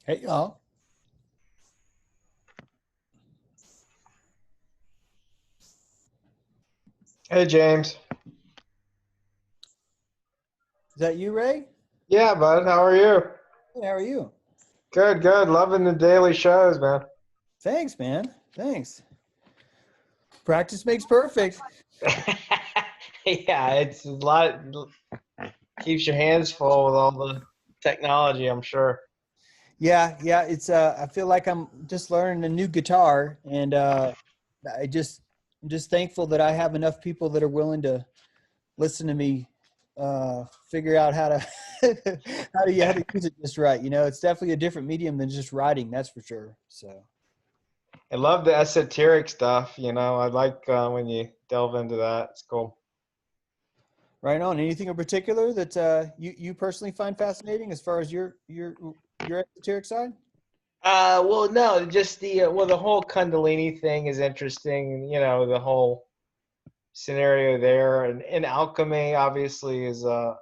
Hey, y'all. Hey James. Is that you, Ray? Yeah, bud. How are you? Hey, how are you? Good, good. Loving the daily shows, man. Thanks, man. Thanks. Practice makes perfect. Yeah, it's a lot. Keeps your hands full with all the technology, I'm sure. Yeah. It's I feel like I'm just learning a new guitar, and I'm just thankful that I have enough people that are willing to listen to me figure out how to how to use it just right. It's definitely a different medium than just writing, that's for sure. So I love the esoteric stuff. I like when you delve into that. It's cool. right on. Anything in particular that you personally find fascinating as far as your esoteric side? Well, no, just the whole Kundalini thing is interesting. The whole scenario there, and alchemy obviously is that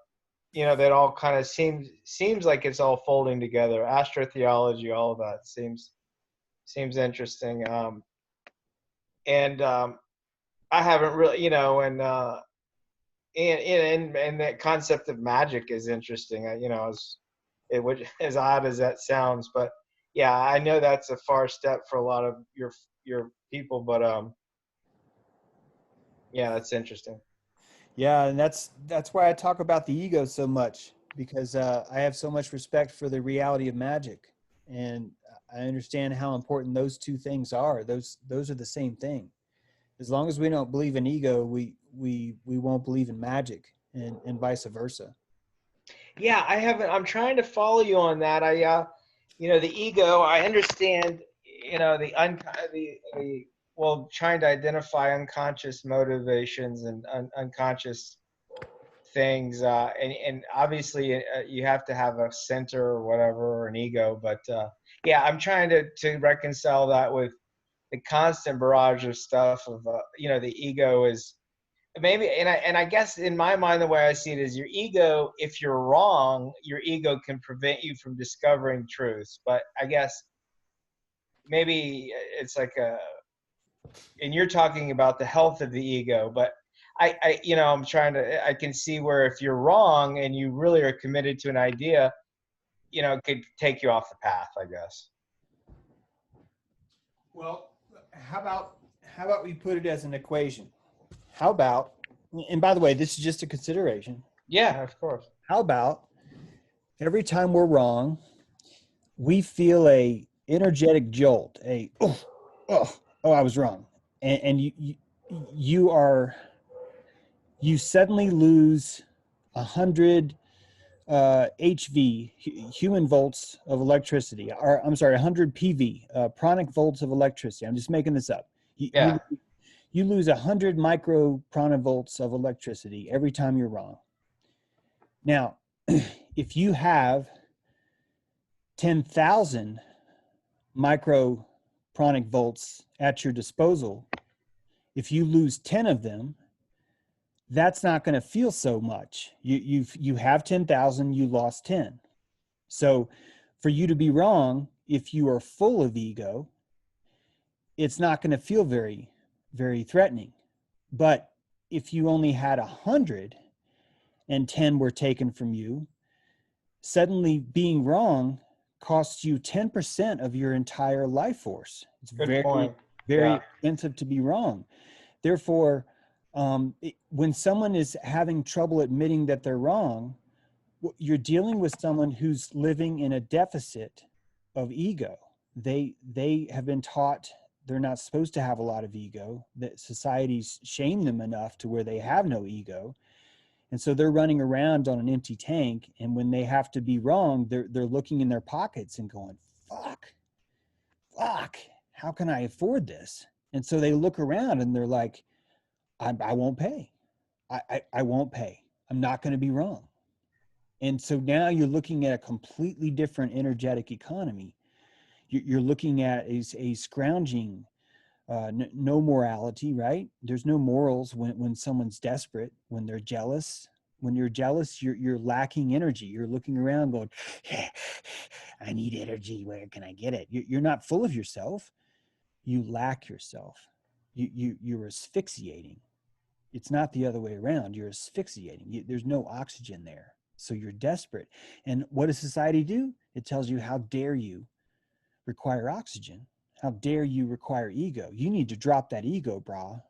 all kind of seems like it's all folding together. Astrotheology, all of that seems interesting. And I haven't really, and that concept of magic is interesting. As odd as that sounds, but yeah, I know that's a far step for a lot of your people, but yeah, that's interesting. Yeah, and that's why I talk about the ego so much because I have so much respect for the reality of magic, and I understand how important those two things are. Those are the same thing. As long as we don't believe in ego, we won't believe in magic, and vice versa. Yeah, I haven't. I'm trying to follow you on that. The ego. I understand. The trying to identify unconscious motivations and unconscious things, and obviously you have to have a center or whatever or an ego. But yeah, I'm trying to reconcile that with the constant barrage of stuff of the ego is maybe, and I guess in my mind the way I see it is your ego, if you're wrong, your ego can prevent you from discovering truths. But I guess maybe it's like a and you're talking about the health of the ego, but I'm trying to, I can see where if you're wrong and you really are committed to an idea, it could take you off the path, I guess. Well, how about we put it as an equation? How about, and by the way, this is just a consideration. Yeah, of course. How about every time we're wrong, we feel a energetic jolt, oh, I was wrong, and you are you suddenly lose 100 HV, human volts of electricity, or I'm sorry, 100 PV, pranic volts of electricity. I'm just making this up. You Yeah. you, you lose 100 micro pranic volts of electricity every time you're wrong. Now, if you have 10,000 micro pranic volts at your disposal, if you lose 10 of them, that's not going to feel so much. You have 10,000, you lost 10. So for you to be wrong, if you are full of ego, it's not going to feel very, very threatening. But if you only had 100 and 10 were taken from you, suddenly being wrong costs you 10% of your entire life force. It's Good very, point. very Yeah. expensive to be wrong. Therefore, when someone is having trouble admitting that they're wrong, you're dealing with someone who's living in a deficit of ego. They have been taught they're not supposed to have a lot of ego, that society's shamed them enough to where they have no ego. And so they're running around on an empty tank. And when they have to be wrong, they're looking in their pockets and going, fuck, how can I afford this? And so they look around and they're like, I won't pay. I won't pay. I'm not going to be wrong. And so now you're looking at a completely different energetic economy. You're looking at a scrounging, no morality, right? There's no morals when someone's desperate, when they're jealous, When you're jealous, you're lacking energy. You're looking around going, I need energy. Where can I get it? You're not full of yourself. You lack yourself. You're asphyxiating. It's not the other way around. You're asphyxiating. There's no oxygen there. So you're desperate. And what does society do? It tells you, how dare you require oxygen? How dare you require ego? You need to drop that ego, brah.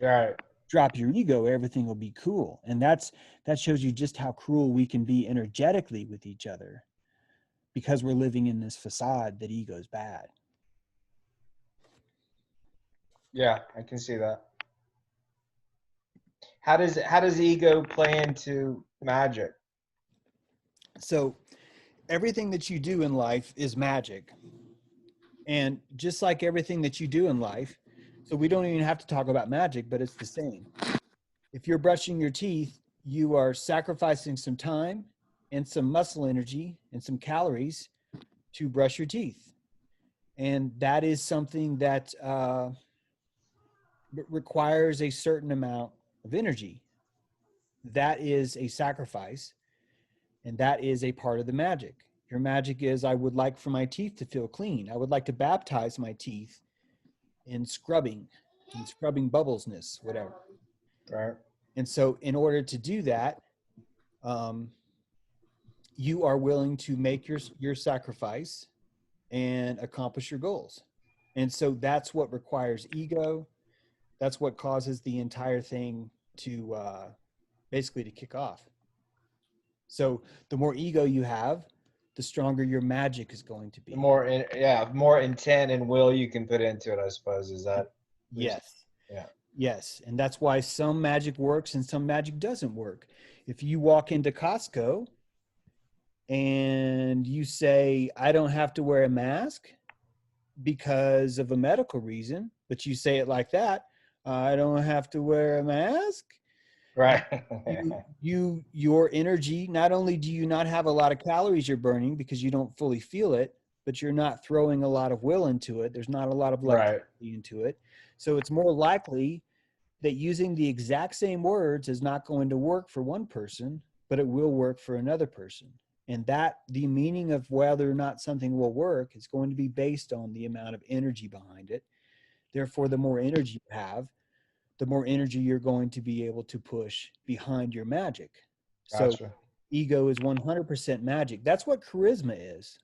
Right. Drop your ego, everything will be cool. And that shows you just how cruel we can be energetically with each other, because we're living in this facade that ego is bad. Yeah, I can see that. How does ego play into magic? So everything that you do in life is magic. And just like everything that you do in life, so we don't even have to talk about magic, but it's the same. If you're brushing your teeth, you are sacrificing some time and some muscle energy and some calories to brush your teeth. And that is something that requires a certain amount of energy. That is a sacrifice, and that is a part of the magic. Your magic is, I would like for my teeth to feel clean. I would like to baptize my teeth in scrubbing bubblesness, whatever. Right. And so in order to do that, you are willing to make your sacrifice and accomplish your goals. And so that's what requires ego. That's what causes the entire thing to basically to kick off. So the more ego you have, the stronger your magic is going to be. The more intent and will you can put into it, I suppose. Is that? Yes. Yeah. Yes. And that's why some magic works and some magic doesn't work. If you walk into Costco and you say, I don't have to wear a mask because of a medical reason, but you say it like that, I don't have to wear a mask. Right. Your energy, not only do you not have a lot of calories you're burning because you don't fully feel it, but you're not throwing a lot of will into it. There's not a lot of electricity into it. So it's more likely that using the exact same words is not going to work for one person, but it will work for another person. And that the meaning of whether or not something will work is going to be based on the amount of energy behind it. Therefore, the more energy you have, the more energy you're going to be able to push behind your magic. Gotcha. So ego is 100% magic. That's what charisma is.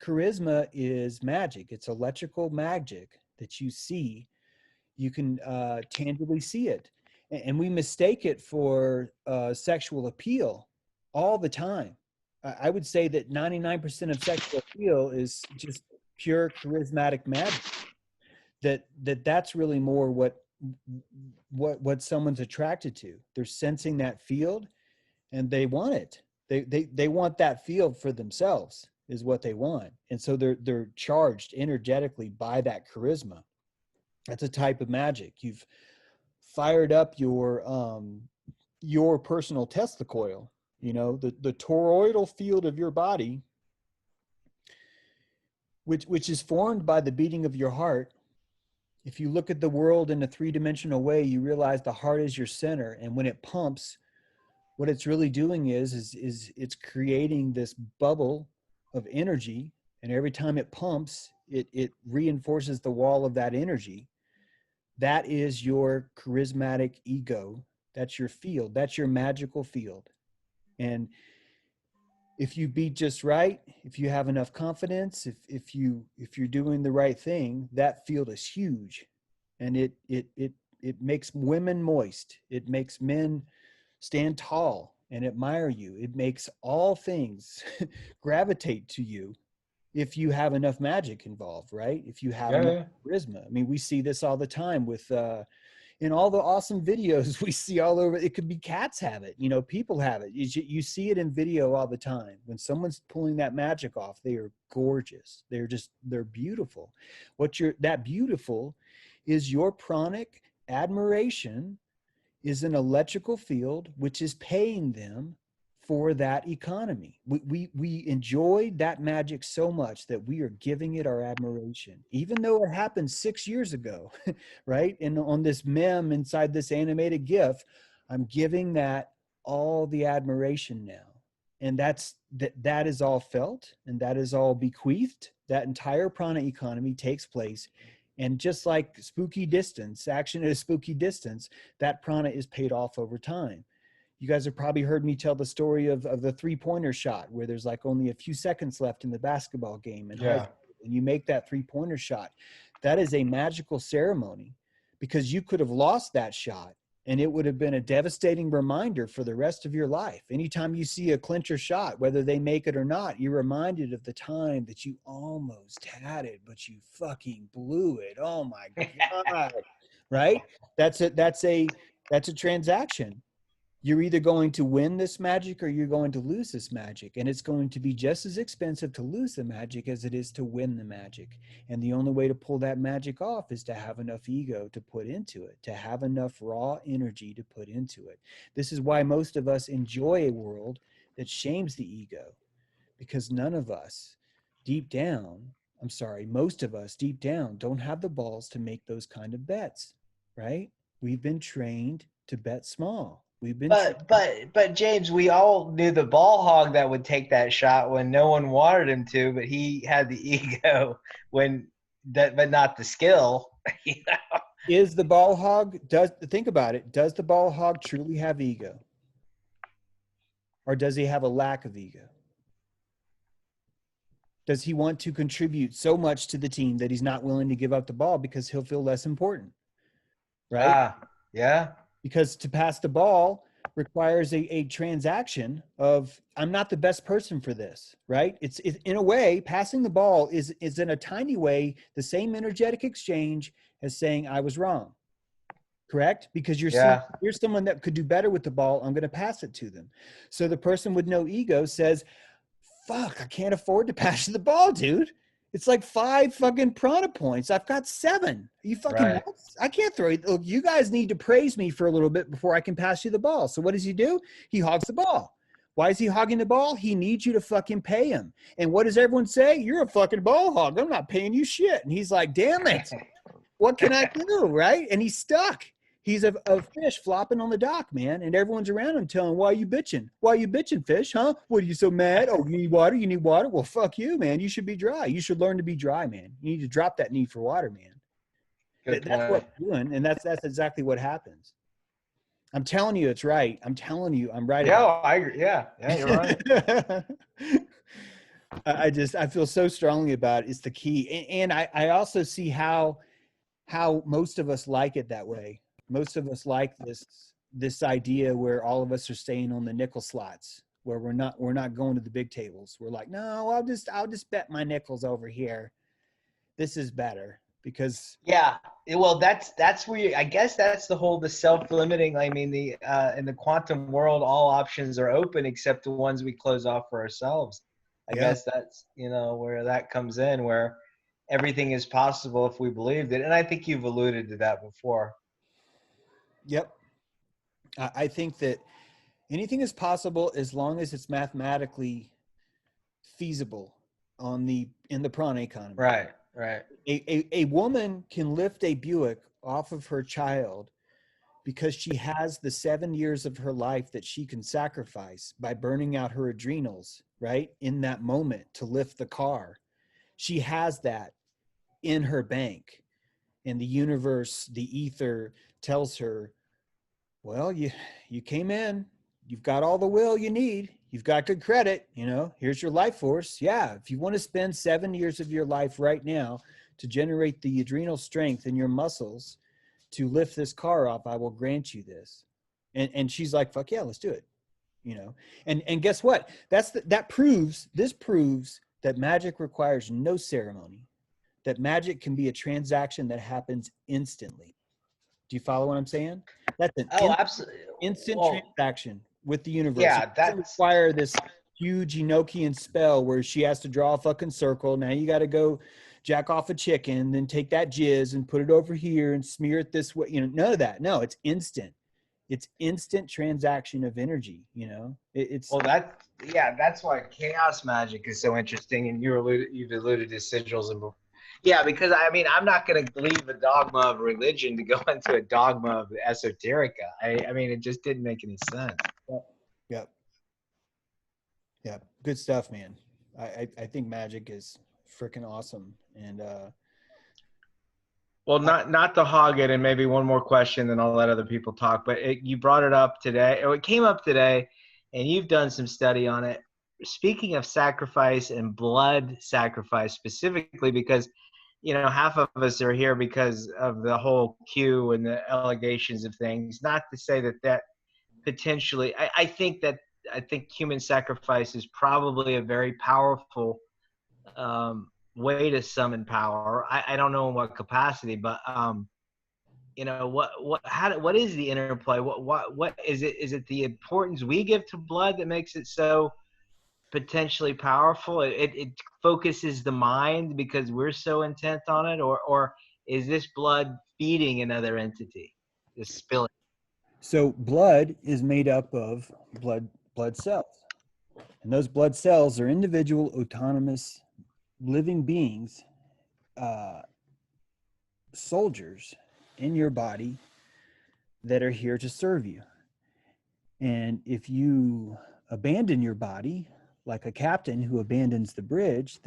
Charisma is magic. It's electrical magic that you see. You can tangibly see it. And we mistake it for sexual appeal all the time. I would say that 99% of sexual appeal is just pure charismatic magic. That's really more what someone's attracted to. They're sensing that field and they want it. They want that field for themselves is what they want. And so they're charged energetically by that charisma. That's a type of magic. You've fired up your personal Tesla coil, the toroidal field of your body, which is formed by the beating of your heart. If you look at the world in a three-dimensional way, you realize the heart is your center. And when it pumps, what it's really doing is it's creating this bubble of energy. And every time it pumps, it reinforces the wall of that energy. That is your charismatic ego. That's your field. That's your magical field. And if you beat just right, if you have enough confidence, if you're doing the right thing, that field is huge. And it makes women moist. It makes men stand tall and admire you. It makes all things gravitate to you if you have enough magic involved, right? If you have enough charisma. I mean, we see this all the time with in all the awesome videos we see all over. It could be cats have it, people have it. You see it in video all the time. When someone's pulling that magic off, they are gorgeous. They're beautiful. That beautiful is your pranic admiration is an electrical field which is paying them for that economy. We enjoyed that magic so much that we are giving it our admiration, even though it happened 6 years ago, right? And on this meme inside this animated GIF, I'm giving that all the admiration now. And that is all felt, and that is all bequeathed. That entire prana economy takes place. And just like spooky distance, action at a spooky distance, that prana is paid off over time. You guys have probably heard me tell the story of the three-pointer shot, where there's like only a few seconds left in the basketball game, and you make that three-pointer shot. That is a magical ceremony, because you could have lost that shot and it would have been a devastating reminder for the rest of your life. Anytime you see a clincher shot, whether they make it or not, you're reminded of the time that you almost had it, but you fucking blew it. Oh my God. Right? That's a transaction. You're either going to win this magic or you're going to lose this magic. And it's going to be just as expensive to lose the magic as it is to win the magic. And the only way to pull that magic off is to have enough ego to put into it, to have enough raw energy to put into it. This is why most of us enjoy a world that shames the ego, because none of us deep down, most of us deep down don't have the balls to make those kind of bets, right? We've been trained to bet small. But James, we all knew the ball hog that would take that shot when no one wanted him to, but he had the ego but not the skill. You know? Is the ball hog, think about it, does the ball hog truly have ego? Or does he have a lack of ego? Does he want to contribute so much to the team that he's not willing to give up the ball because he'll feel less important? Right? Yeah. Because to pass the ball requires a transaction of, I'm not the best person for this, right? It's in a way, passing the ball is in a tiny way the same energetic exchange as saying I was wrong, correct? Because you're someone that could do better with the ball, I'm going to pass it to them. So the person with no ego says, fuck, I can't afford to pass you the ball, dude. It's like 5 fucking prana points. I've got 7. Are you fucking nuts? I can't throw it. Look, you guys need to praise me for a little bit before I can pass you the ball. So what does he do? He hogs the ball. Why is he hogging the ball? He needs you to fucking pay him. And what does everyone say? You're a fucking ball hog. I'm not paying you shit. And he's like, damn it. What can I do? Right? And he's stuck. He's a fish flopping on the dock, man. And everyone's around him telling him, why are you bitching? Why are you bitching, fish? Huh? What, are you so mad? Oh, you need water? You need water? Well, fuck you, man. You should be dry. You should learn to be dry, man. You need to drop that need for water, man. That's what I'm doing. And that's exactly what happens. I'm telling you it's right. I'm telling you I'm right. Yeah, I agree. Yeah, you're right. I feel so strongly about it. It's the key. And I also see how most of us like it that way. Most of us like this idea where all of us are staying on the nickel slots, where we're not going to the big tables. We're like, no, I'll just bet my nickels over here. This is better because well, that's where I guess that's the self-limiting. I mean, in the quantum world, all options are open except the ones we close off for ourselves. I guess that's where that comes in, where everything is possible if we believed it. And I think you've alluded to that before. Yep. I think that anything is possible as long as it's mathematically feasible in the prana economy. Right. A woman can lift a Buick off of her child because she has the 7 years of her life that she can sacrifice by burning out her adrenals, right? In that moment to lift the car. She has that in her bank. And the universe, the ether tells her, well, you came in, you've got all the will you need. You've got good credit, here's your life force. Yeah. If you want to spend 7 years of your life right now to generate the adrenal strength in your muscles to lift this car off, I will grant you this. And she's like, fuck yeah, let's do it. And guess what? This proves that magic requires no ceremony. That magic can be a transaction that happens instantly. Do you follow what I'm saying? That's an instant transaction with the universe. Yeah, it doesn't require this huge Enochian spell where she has to draw a fucking circle. Now you got to go jack off a chicken, then take that jizz and put it over here and smear it this way. None of that. No, it's instant. It's instant transaction of energy. That's why chaos magic is so interesting. And you've alluded to sigils and. Yeah, because I'm not going to leave a dogma of religion to go into a dogma of esoterica. I mean, it just didn't make any sense. Yep. Yeah. Good stuff, man. I think magic is freaking awesome. And Well, not to hog it, and maybe one more question, then I'll let other people talk. But you brought it up today, or it came up today, and you've done some study on it. Speaking of sacrifice and blood sacrifice specifically, because half of us are here because of the whole Q and the allegations of things. Not to say that potentially, I think human sacrifice is probably a very powerful way to summon power. I don't know in what capacity, but what is the interplay? What is it? Is it the importance we give to blood that makes it so potentially powerful? It focuses the mind because we're so intent on it, or is this blood feeding another entity, this spilling? so blood is made up of blood cells. And those blood cells are individual autonomous living beings, uh, soldiers in your body that are here to serve you. And if you abandon your body, like a captain who abandons the bridge,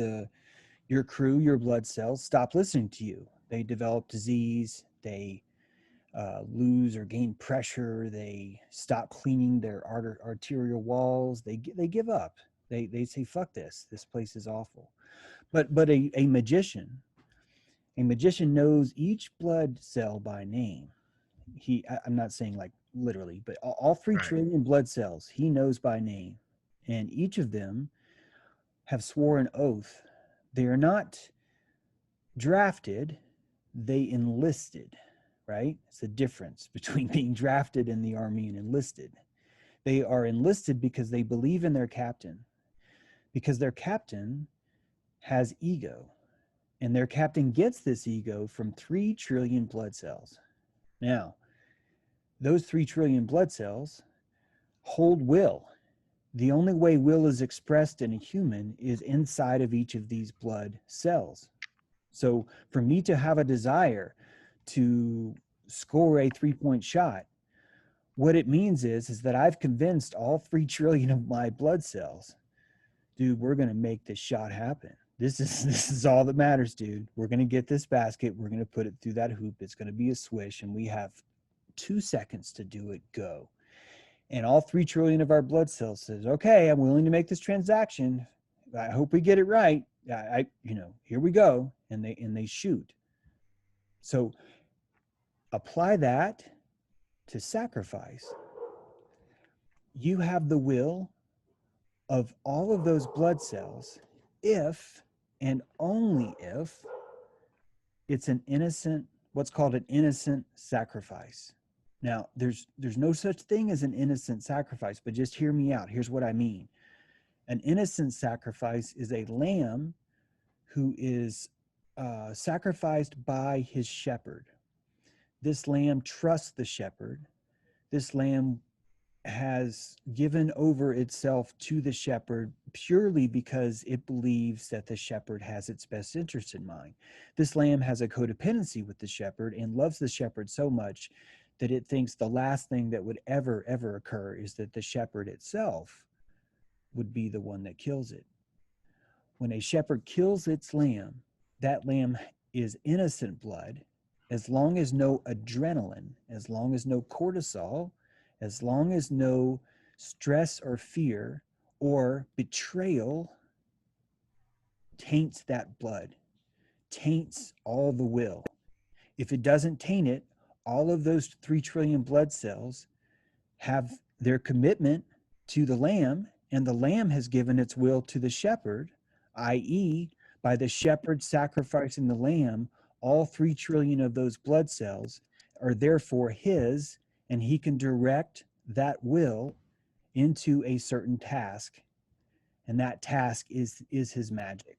your crew, your blood cells stop listening to you. They develop disease. They lose or gain pressure. They stop cleaning their arterial walls. They give up. They say, "Fuck this. This place is awful." But a magician knows each blood cell by name. I'm not saying like literally, but all 3 Right. trillion blood cells he knows by name, and each of them have swore an oath. They are not drafted, they enlisted, right? It's the difference between being drafted in the army and enlisted. They are enlisted because they believe in their captain, because their captain has ego, and their captain gets this ego from 3 trillion blood cells. Now, those 3 trillion blood cells hold will. The only way will is expressed in a human is inside of each of these blood cells. So for me to have a desire to score a 3-point shot, what it means is that I've convinced all 3 trillion of my blood cells, dude, we're going to make this shot happen. This is all that matters, dude. We're going to get this basket. We're going to put it through that hoop. It's going to be a swish, and we have 2 seconds to do it. Go. And all 3 trillion of our blood cells says, okay, I'm willing to make this transaction. I hope we get it right. Here we go. And they shoot. So apply that to sacrifice. You have the will of all of those blood cells if and only if it's an innocent, what's called an innocent sacrifice. Now, there's no such thing as an innocent sacrifice, but just hear me out. Here's what I mean. An innocent sacrifice is a lamb who is sacrificed by his shepherd. This lamb trusts the shepherd. This lamb has given over itself to the shepherd purely because it believes that the shepherd has its best interest in mind. This lamb has a codependency with the shepherd and loves the shepherd so much that it thinks the last thing that would ever occur is that the shepherd itself would be the one that kills it. When a shepherd kills its lamb, that lamb is innocent blood, as long as no adrenaline, as long as no cortisol, as long as no stress or fear or betrayal taints that blood, taints all the will. If it doesn't taint it, all of those 3 trillion blood cells have their commitment to the lamb, and the lamb has given its will to the shepherd, i.e., by the shepherd sacrificing the lamb, all 3 trillion of those blood cells are therefore his, and he can direct that will into a certain task, and that task is his magic.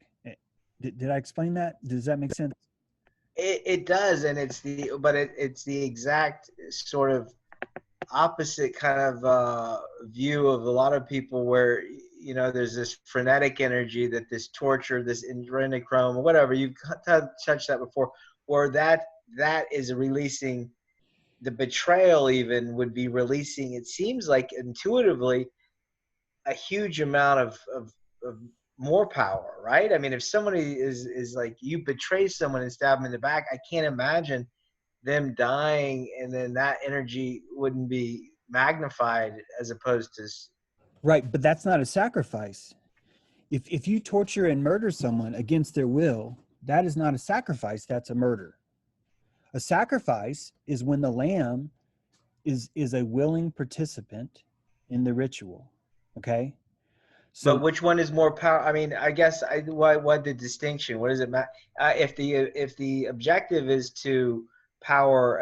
Did I explain that? Does that make sense? It does, and it's the exact sort of opposite kind of view of a lot of people where there's this frenetic energy, that this torture, this adrenochrome, whatever, you've touched that before, or that is releasing the betrayal, even would be releasing, it seems like intuitively, a huge amount of more power, right? I mean, if somebody is like, you betray someone and stab them in the back, I can't imagine them dying, and then that energy wouldn't be magnified as opposed to. Right, but that's not a sacrifice. If you torture and murder someone against their will, that is not a sacrifice, that's a murder. A sacrifice is when the lamb is a willing participant in the ritual. Okay? But So which one is more power? I mean, I guess what the distinction? What does it matter? If the objective is to power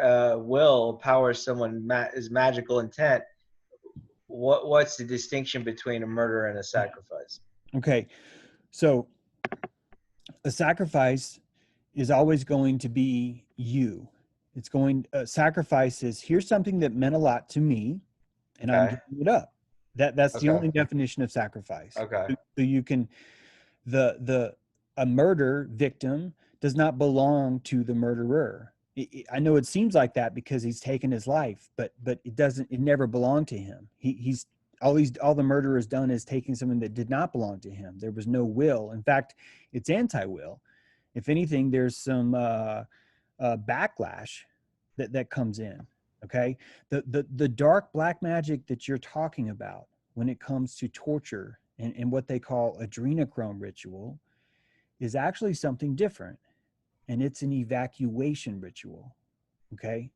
someone is magical intent. What's the distinction between a murder and a sacrifice? okay. So a sacrifice is always going to be you. It's going sacrifice is here's something that meant a lot to me and I'm Okay. giving it up. That's the Okay. only definition of sacrifice. Okay. So you can the a murder victim does not belong to the murderer. I know it seems like that because he's taken his life, but it doesn't. It never belonged to him. He's all the murderer has done is taking something that did not belong to him. There was no will. In fact, it's anti-will. If anything, there's some backlash that comes in. Okay, the dark black magic that you're talking about when it comes to torture and what they call adrenochrome ritual is actually something different, and it's an evacuation ritual. Okay,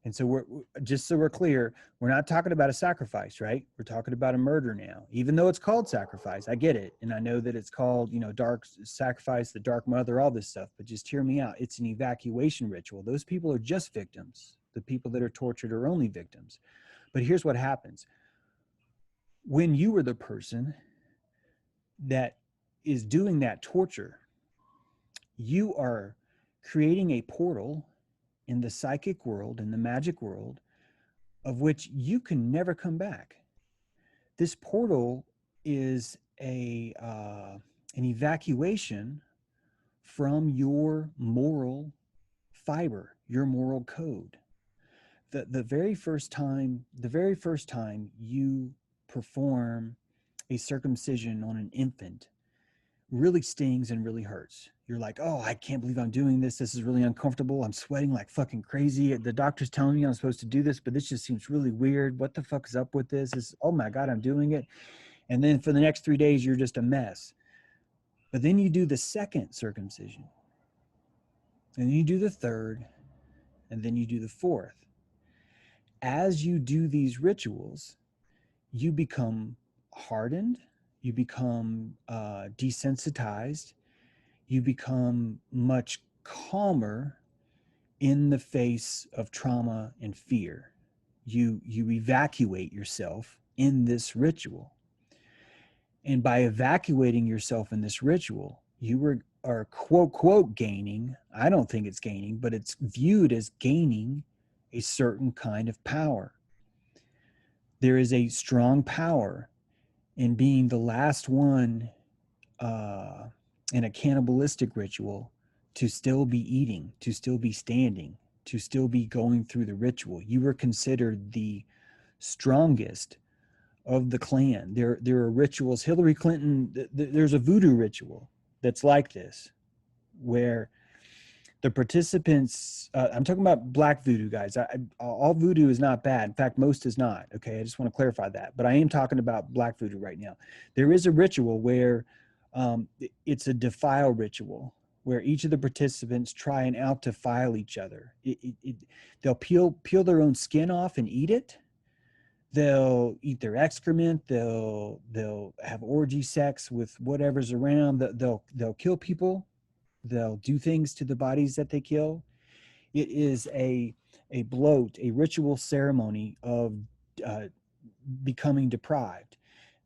and so we're just so we're clear, we're not talking about a sacrifice, right? We're talking about a murder now, even though it's called sacrifice. I get it, and I know that it's called, dark sacrifice, the dark mother, all this stuff, but just hear me out. It's an evacuation ritual. Those people are just victims. The people that are tortured are only victims. But here's what happens. When you were the person that is doing that torture, you are creating a portal in the psychic world, in the magic world, of which you can never come back. This portal is an evacuation from your moral fiber, your moral code. The very first time you perform a circumcision on an infant really stings and really hurts. You're like, oh, I can't believe I'm doing this. This is really uncomfortable. I'm sweating like fucking crazy. The doctor's telling me I'm supposed to do this, but this just seems really weird. What the fuck is up with this? Oh my God, I'm doing it. And then for the next 3 days, you're just a mess. But then you do the second circumcision, and then you do the third, and then you do the fourth. As you do these rituals, you become hardened, you become desensitized, you become much calmer in the face of trauma and fear. You evacuate yourself in this ritual. And by evacuating yourself in this ritual, you are quote gaining. I don't think it's gaining, but it's viewed as gaining a certain kind of power. There is a strong power in being the last one in a cannibalistic ritual to still be eating, to still be standing, to still be going through the ritual. You were considered the strongest of the clan. There are rituals. Hillary Clinton, there's a voodoo ritual that's like this, where the participants, I'm talking about black voodoo, guys. All voodoo is not bad. In fact, most is not. Okay, I just want to clarify that. But I am talking about black voodoo right now. There is a ritual where it's a defile ritual, where each of the participants try and out defile each other. They'll peel their own skin off and eat it. They'll eat their excrement. They'll have orgy sex with whatever's around. They'll kill people. They'll do things to the bodies that they kill. It is a bloat, a ritual ceremony of becoming deprived.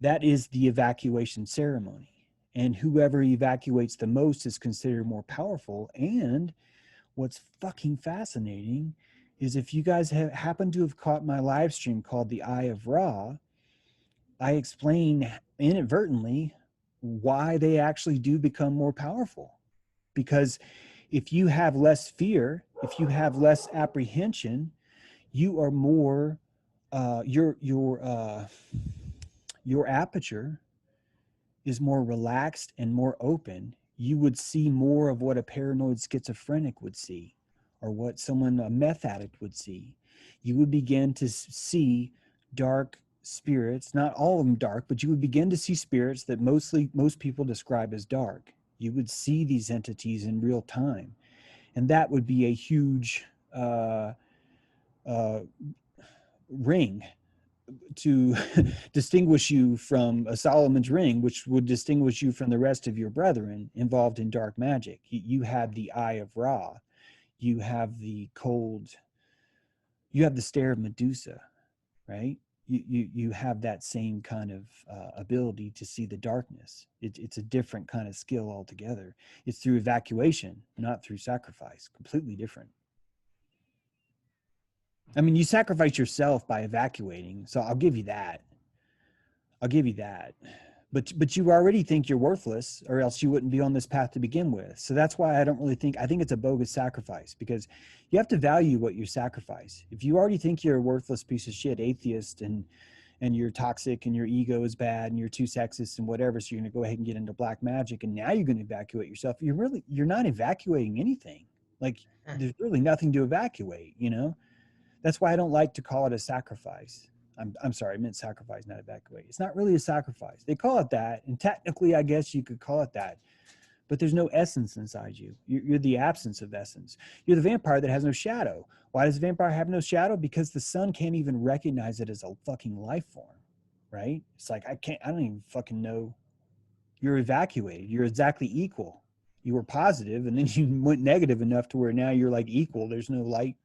That is the evacuation ceremony. And whoever evacuates the most is considered more powerful. And what's fucking fascinating is, if you guys happen to have caught my live stream called The Eye of Ra, I explain inadvertently why they actually do become more powerful. Because if you have less fear, if you have less apprehension, you are more, your aperture is more relaxed and more open, you would see more of what a paranoid schizophrenic would see, or what someone, a meth addict, would see. You would begin to see dark spirits, not all of them dark, but you would begin to see spirits that most people describe as dark. You would see these entities in real time, and that would be a huge uh, ring to distinguish you from a Solomon's ring, which would distinguish you from the rest of your brethren involved in dark magic. You have the eye of Ra, you have the cold, you have the stare of Medusa, right? You have that same kind of ability to see the darkness. It's a different kind of skill altogether. It's through evacuation, not through sacrifice. Completely different. I mean, you sacrifice yourself by evacuating, so I'll give you that. I'll give you that. But you already think you're worthless, or else you wouldn't be on this path to begin with. So that's why I don't really think, I think it's a bogus sacrifice, because you have to value what you sacrifice. If you already think you're a worthless piece of shit atheist, and you're toxic, and your ego is bad, and you're too sexist and whatever, so you're going to go ahead and get into black magic, and now you're going to evacuate yourself, you're not evacuating anything. Like, there's really nothing to evacuate, you know? That's why I don't like to call it a sacrifice. I'm sorry, I meant sacrifice, not evacuate. It's not really a sacrifice. They call it that, and technically, I guess you could call it that, but there's no essence inside you. You're the absence of essence. You're the vampire that has no shadow. Why does a vampire have no shadow? Because the sun can't even recognize it as a fucking life form, right? It's like, I don't even fucking know. You're evacuated. You're exactly equal. You were positive, and then you went negative enough to where now you're like equal. There's no light.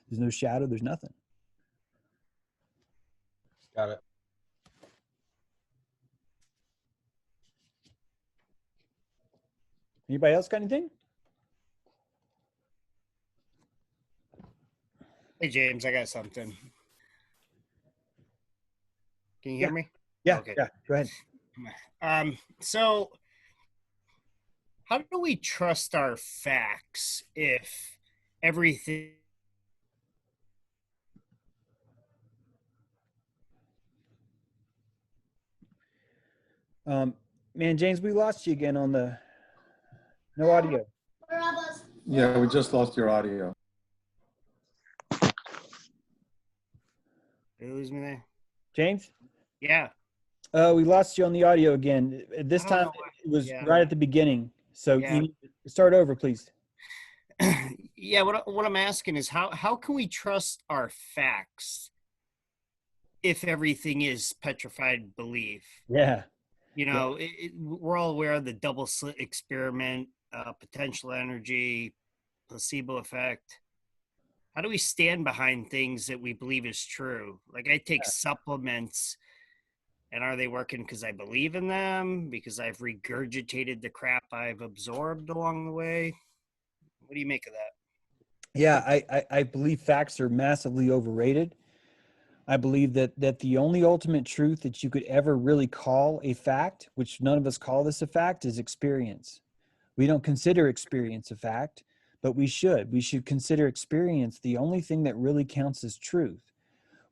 There's no shadow. There's nothing. Got it. Anybody else got anything? Hey, James, I got something. Can you hear me? Yeah. Okay. Yeah. Go ahead. So how do we trust our facts if everything? Man, James, we lost you again on the no audio. Yeah, we just lost your audio. Did you lose me there? James? Yeah. We lost you on the audio again. This I don't time know why. it was Yeah. right at the beginning. So Yeah. you need to start over, please. Yeah. What I'm asking is how can we trust our facts if everything is petrified belief? Yeah. You know, we're all aware of the double slit experiment, potential energy, placebo effect. How do we stand behind things that we believe is true? Like, I take supplements, and are they working because I believe in them? Because I've regurgitated the crap I've absorbed along the way? What do you make of that? Yeah, I believe facts are massively overrated. I believe that the only ultimate truth that you could ever really call a fact, which none of us call this a fact, is experience. We don't consider experience a fact, but we should. We should consider experience the only thing that really counts as truth,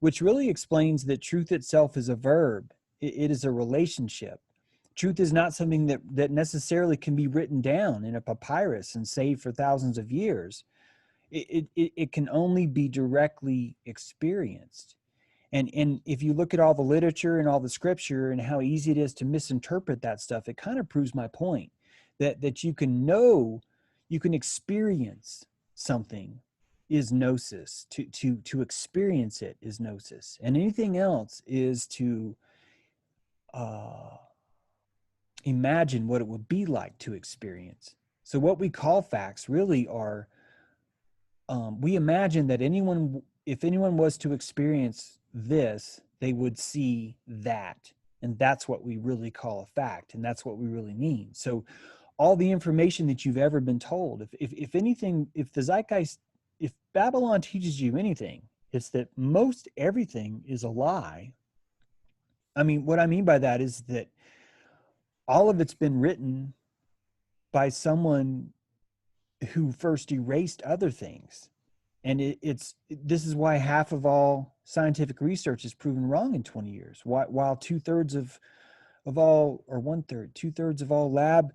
which really explains that truth itself is a verb. It is a relationship. Truth is not something that necessarily can be written down in a papyrus and saved for thousands of years. It can only be directly experienced. And if you look at all the literature and all the scripture and how easy it is to misinterpret that stuff, it kind of proves my point that you can know, you can experience something is gnosis. To experience it is gnosis, and anything else is to imagine what it would be like to experience. So what we call facts really are, we imagine that if anyone was to experience this, they would see that. And that's what we really call a fact. And that's what we really mean. So all the information that you've ever been told, if anything, if the zeitgeist, if Babylon teaches you anything, it's that most everything is a lie. I mean, what I mean by that is that all of it's been written by someone who first erased other things. And this is why half of all scientific research is proven wrong in 20 years. While 2/3 of all, or 1/3, 2/3 of all lab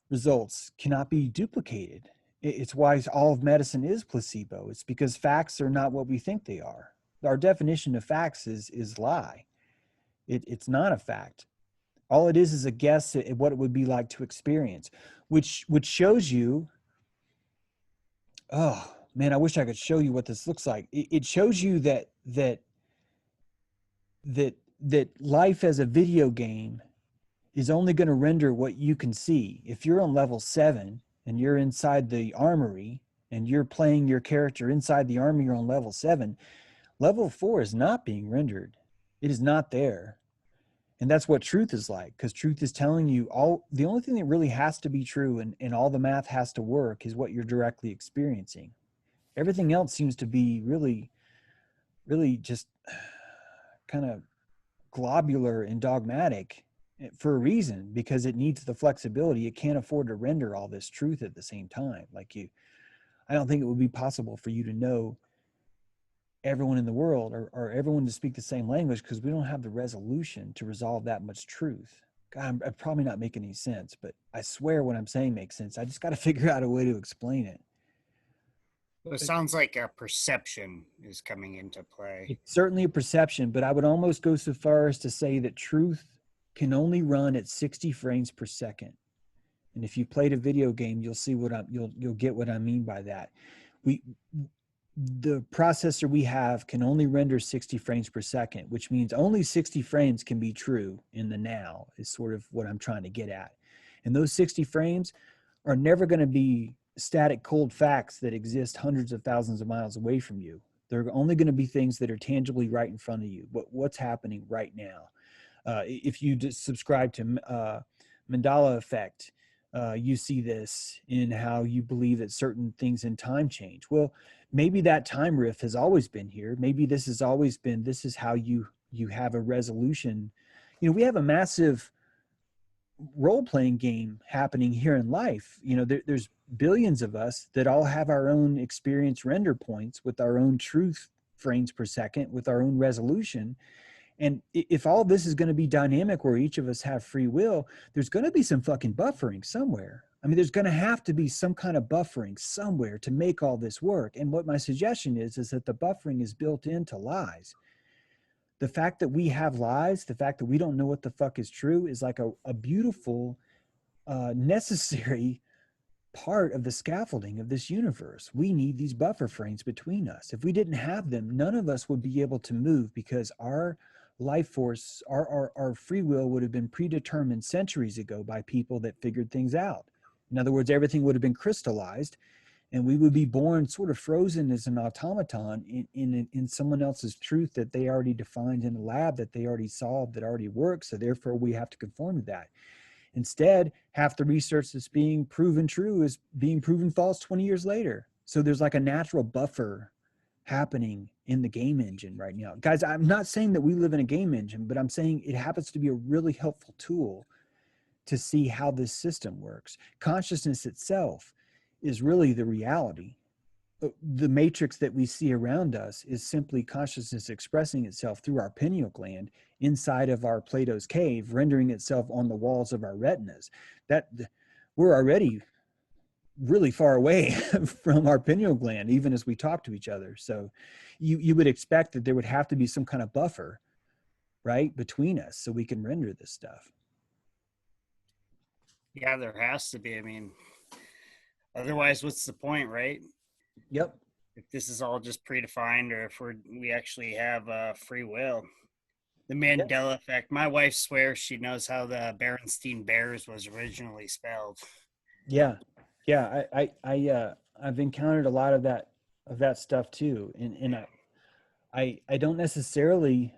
results cannot be duplicated. It's why all of medicine is placebo. It's because facts are not what we think they are. Our definition of facts is lie. It's not a fact. All it is a guess at what it would be like to experience, which shows you, oh man, I wish I could show you what this looks like. It shows you that life as a video game is only going to render what you can see. If you're on level 7 and you're inside the armory and you're playing your character inside the armory, you're on level 7, level 4 is not being rendered. It is not there. And that's what truth is like, because truth is telling you the only thing that really has to be true and all the math has to work is what you're directly experiencing. Everything else seems to be really, really just kind of globular and dogmatic for a reason, because it needs the flexibility. It can't afford to render all this truth at the same time. I don't think it would be possible for you to know everyone in the world or everyone to speak the same language, because we don't have the resolution to resolve that much truth. God, I'm probably not making any sense, but I swear what I'm saying makes sense. I just got to figure out a way to explain it. It sounds like a perception is coming into play. It's certainly a perception, but I would almost go so far as to say that truth can only run at 60 frames per second. And if you played a video game, you'll see you'll get what I mean by that. The processor we have can only render 60 frames per second, which means only 60 frames can be true in the now, is sort of what I'm trying to get at. And those 60 frames are never going to be static cold facts that exist hundreds of thousands of miles away from you. They're only going to be things that are tangibly right in front of you, what's happening right now. If you just subscribe to Mandela effect, you see this in how you believe that certain things in time change. Well, maybe that time riff has always been here. Maybe this has always been, this is how you have a resolution. We have a massive role-playing game happening here in life. There's billions of us that all have our own experience render points with our own truth frames per second, with our own resolution. And if all this is going to be dynamic, where each of us have free will, there's going to be some fucking buffering somewhere. I mean, there's going to have to be some kind of buffering somewhere to make all this work. And what my suggestion is that the buffering is built into lies. The fact that we have lies, the fact that we don't know what the fuck is true, is like a beautiful, necessary part of the scaffolding of this universe. We need these buffer frames between us. If we didn't have them, none of us would be able to move, because our life force, our free will would have been predetermined centuries ago by people that figured things out. In other words, everything would have been crystallized, and we would be born sort of frozen as an automaton in someone else's truth that they already defined in a lab, that they already solved, that already works. So therefore we have to conform to that. Instead, half the research that's being proven true is being proven false 20 years later. So there's like a natural buffer happening in the game engine right now. Guys, I'm not saying that we live in a game engine, but I'm saying it happens to be a really helpful tool to see how this system works. Consciousness itself is really the reality. The matrix that we see around us is simply consciousness expressing itself through our pineal gland inside of our Plato's cave, rendering itself on the walls of our retinas. That we're already really far away from our pineal gland, even as we talk to each other. So you would expect that there would have to be some kind of buffer, right, between us so we can render this stuff. Yeah, there has to be. I mean, otherwise, what's the point, right? Yep. If this is all just predefined, or if we actually have free will. The Mandela effect. My wife swears she knows how the Berenstein Bears was originally spelled. Yeah. I've encountered a lot of that stuff too, and I don't necessarily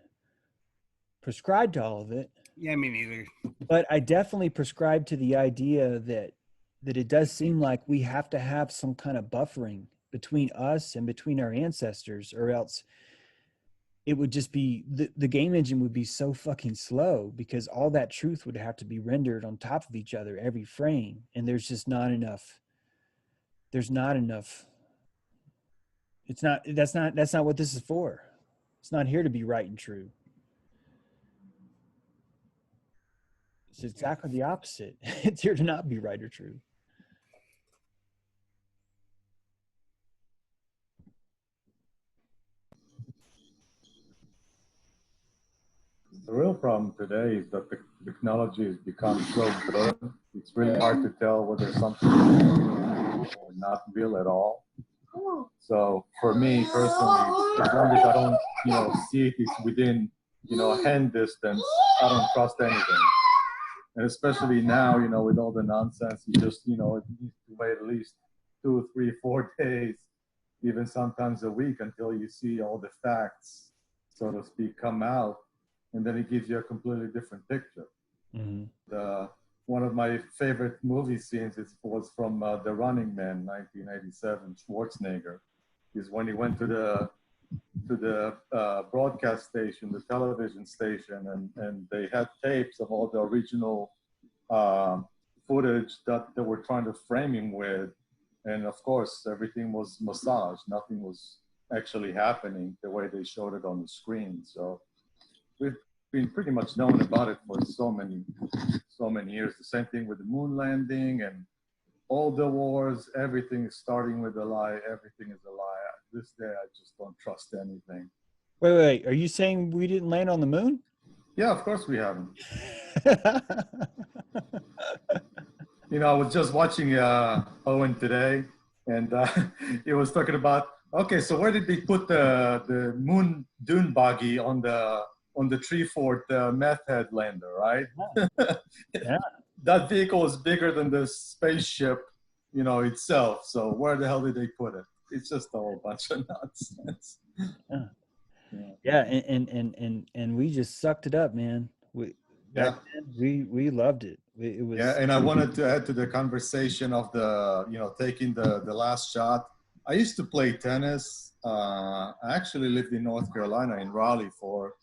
prescribe to all of it. Yeah, me neither. But I definitely prescribe to the idea that it does seem like we have to have some kind of buffering between us and between our ancestors, or else it would just be, the game engine would be so fucking slow, because all that truth would have to be rendered on top of each other every frame. And there's just not enough. That's not what this is for. It's not here to be right and true. It's exactly the opposite. It's here to not be right or true. The real problem today is that the technology has become so good. It's really hard to tell whether something is real or not real at all. So for me personally, as long as I don't, see it's within, hand distance, I don't trust anything. And especially now, with all the nonsense, you just, it needs to wait at least 2, 3, 4 days, even sometimes a week until you see all the facts, so to speak, come out. And then it gives you a completely different picture. Mm-hmm. One of my favorite movie scenes was from The Running Man, 1987, Schwarzenegger, is when he went to the broadcast station, the television station, and they had tapes of all the original footage that they were trying to frame him with. And of course, everything was massaged. Nothing was actually happening the way they showed it on the screen. So we've been pretty much known about it for so many years. The same thing with the moon landing and all the wars. Everything is starting with a lie. Everything is a lie. This day, I just don't trust anything. Wait. Are you saying we didn't land on the moon? Yeah, of course we haven't. I was just watching Owen today, and he was talking about, okay, so where did they put the moon dune buggy on the Treefort meth head lander, right? Yeah. That vehicle is bigger than the spaceship, itself. So where the hell did they put it? It's just a whole bunch of nonsense. Yeah, and we just sucked it up, man. We loved it. It was. Yeah, and I wanted to add to the conversation of taking the last shot. I used to play tennis. I actually lived in North Carolina, in Raleigh, for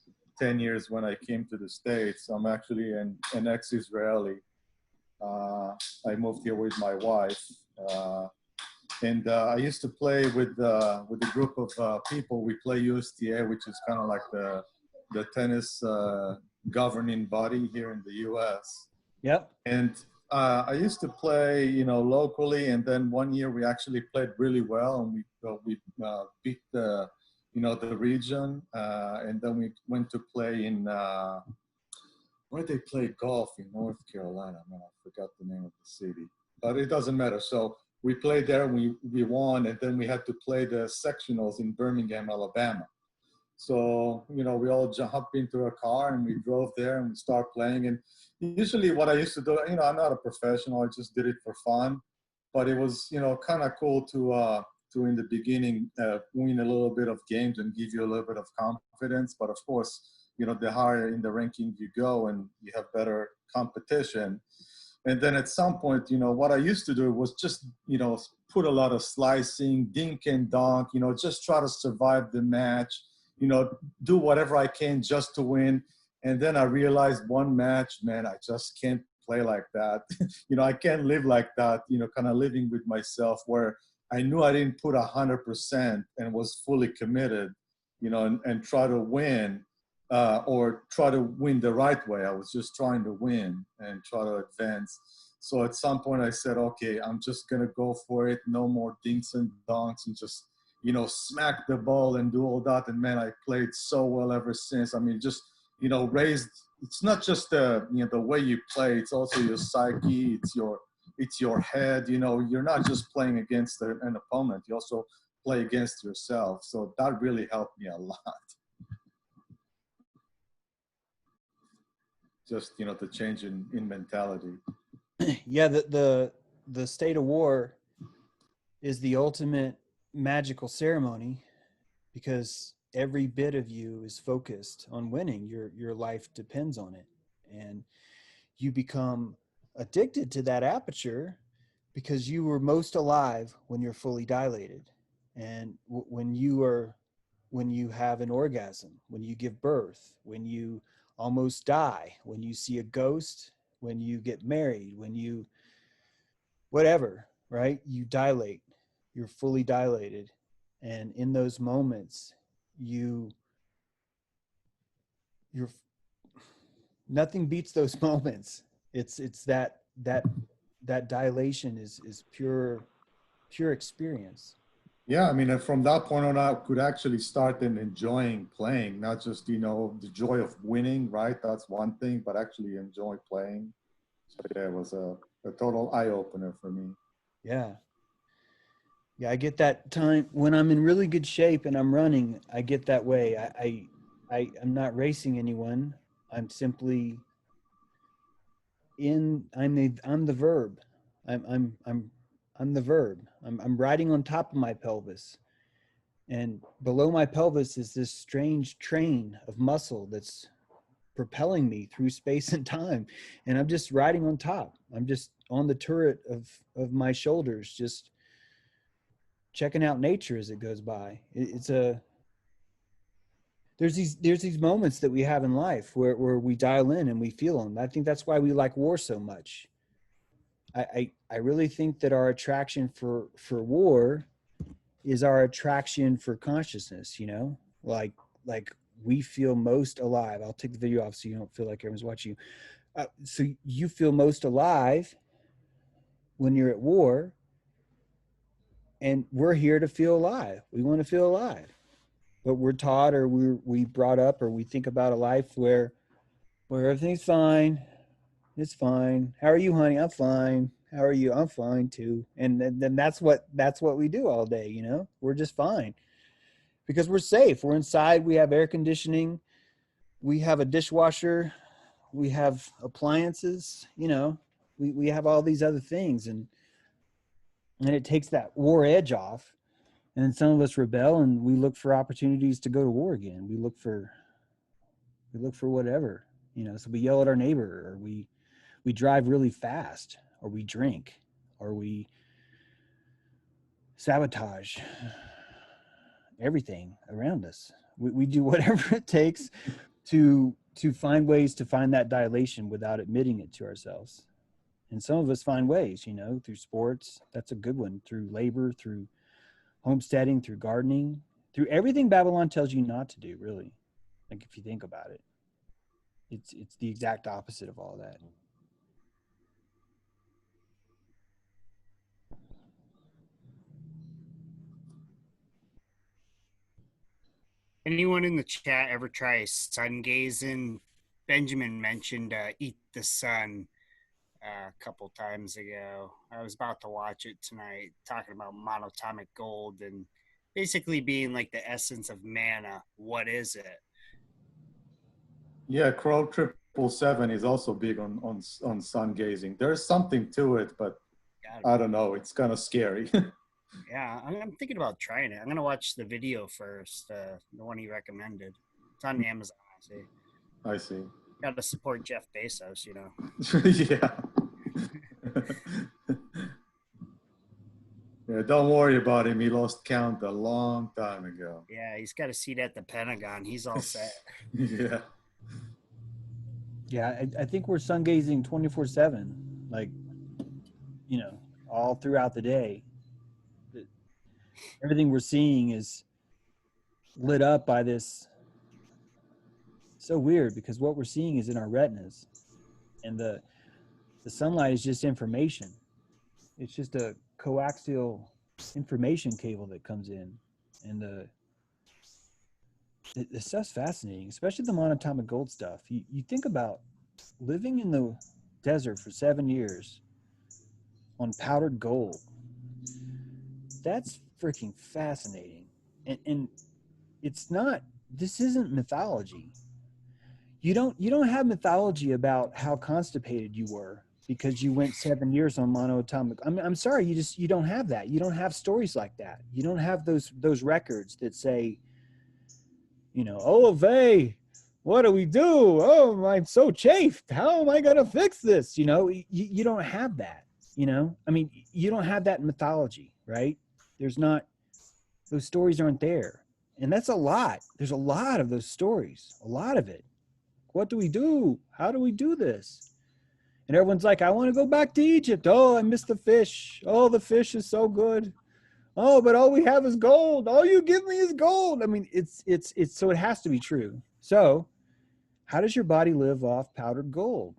10 years when I came to the States. I'm actually an ex-Israeli. I moved here with my wife. And I used to play with a group of people. We play USTA, which is kind of like the tennis governing body here in the U.S. Yep. And I used to play, locally. And then one year we actually played really well, and we beat the region. And then we went to play in where they play golf in North Carolina. Man, I forgot the name of the city, but it doesn't matter. So we played there, and we won, and then we had to play the sectionals in Birmingham, Alabama. So, we all jumped into a car and we drove there and we started playing. And usually what I used to do, I'm not a professional, I just did it for fun. But it was, kind of cool to in the beginning win a little bit of games and give you a little bit of confidence. But of course, the higher in the ranking you go and you have better competition. And then at some point, what I used to do was just, put a lot of slicing, dink and donk, just try to survive the match, do whatever I can just to win. And then I realized one match, man, I just can't play like that. I can't live like that, kind of living with myself where I knew I didn't put 100% and was fully committed, and try to win. Or try to win the right way. I was just trying to win and try to advance. So at some point I said, okay, I'm just going to go for it. No more dinks and donks and just, smack the ball and do all that. And man, I played so well ever since. I mean, just, raised, it's not just the way you play, it's also your psyche, it's your head, you're not just playing against an opponent, you also play against yourself. So that really helped me a lot. Just the change in mentality. Yeah, the state of war is the ultimate magical ceremony because every bit of you is focused on winning. Your life depends on it, and you become addicted to that aperture because you were most alive when you're fully dilated, and when you have an orgasm, when you give birth, when you almost die, when you see a ghost, when you get married, when you whatever, right? You dilate, you're fully dilated. And in those moments, you you're nothing beats those moments. It's that dilation is pure experience. Yeah, I mean, and from that point on, I could actually start in enjoying playing, not just, you know, the joy of winning, right? That's one thing, but actually enjoy playing. So yeah, it was a total eye opener for me. Yeah. Yeah, I get that time when I'm in really good shape and I'm running. I get that way. I'm not racing anyone. I'm simply I'm the verb. I'm the verb. I'm riding on top of my pelvis, and below my pelvis is this strange train of muscle that's propelling me through space and time, and I'm just riding on top. I'm just on the turret of my shoulders, just checking out nature as it goes by. There's these moments that we have in life where we dial in and we feel them. I think that's why we like war so much. I really think that our attraction for war is our attraction for consciousness, you know, like we feel most alive. I'll take the video off so you don't feel like everyone's watching you. So you feel most alive when you're at war, and we're here to feel alive. We want to feel alive, but we're taught, or we brought up, or we think about a life where everything's fine. It's fine. How are you, honey? I'm fine. How are you? I'm fine too. And then that's what we do all day. You know, we're just fine because we're safe. We're inside. We have air conditioning. We have a dishwasher. We have appliances. You know, we have all these other things, and it takes that war edge off. And then some of us rebel, and we look for opportunities to go to war again. We look for whatever, you know. So we yell at our neighbor, or we drive really fast, or we drink, or we sabotage everything around us. We do whatever it takes to find ways to find that dilation without admitting it to ourselves. And some of us find ways, you know, through sports. That's a good one. Through labor, through homesteading, through gardening, through everything Babylon tells you not to do, really. Like, if you think about it, it's the exact opposite of all that. Anyone in the chat ever try Sungazing? Benjamin mentioned Eat the Sun a couple times ago. I was about to watch it tonight, talking about monatomic gold and basically being like the essence of mana. What is it? Yeah, Crow 777 is also big on sun gazing. There's something to it, but I don't know. It's kind of scary. Yeah, I'm thinking about trying it. I'm gonna watch the video first, the one he recommended. It's on Amazon. I see. Got to support Jeff Bezos, you know. Yeah. Yeah, don't worry about him. He lost count a long time ago. Yeah, he's got a seat at the Pentagon. He's all set. Yeah. Yeah, I think we're sun gazing 24/7, like, you know, all throughout the day. Everything we're seeing is lit up by this. So weird, because what we're seeing is in our retinas, and the sunlight is just information. It's just a coaxial information cable that comes in, and the stuff's fascinating, especially the monatomic gold stuff. You think about living in the desert for 7 years on powdered gold. That's freaking fascinating. And it's not, this isn't mythology. You don't have mythology about how constipated you were because you went 7 years on monatomic. I'm sorry, you don't have that. You don't have stories like that. You don't have those records that say, you know, oh, Vay, what do we do? Oh, I'm so chafed. How am I going to fix this? You know, you don't have that, you know? I mean, you don't have that mythology, right? There's not, those stories aren't there. And that's a lot. There's a lot of those stories, a lot of it. What do we do? How do we do this? And everyone's like, I want to go back to Egypt. Oh, I miss the fish. Oh, the fish is so good. Oh, but all we have is gold. All you give me is gold. I mean, it's so it has to be true. So How does your body live off powdered gold?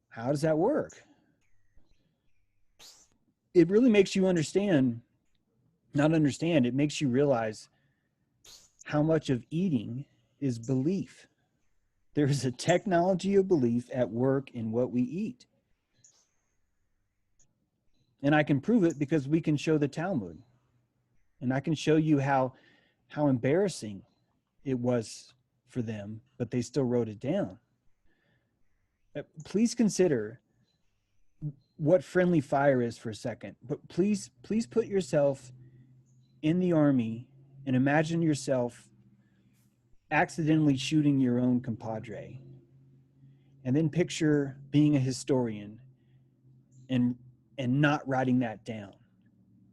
How does that work? It really makes you understand, not understand, it makes you realize how much of eating is belief. There is a technology of belief at work in what we eat. And I can prove it because we can show the Talmud. And I can show you how embarrassing it was for them, but they still wrote it down. Please consider what friendly fire is for a second. But please put yourself in the army and imagine yourself accidentally shooting your own compadre. And then picture being a historian and not writing that down.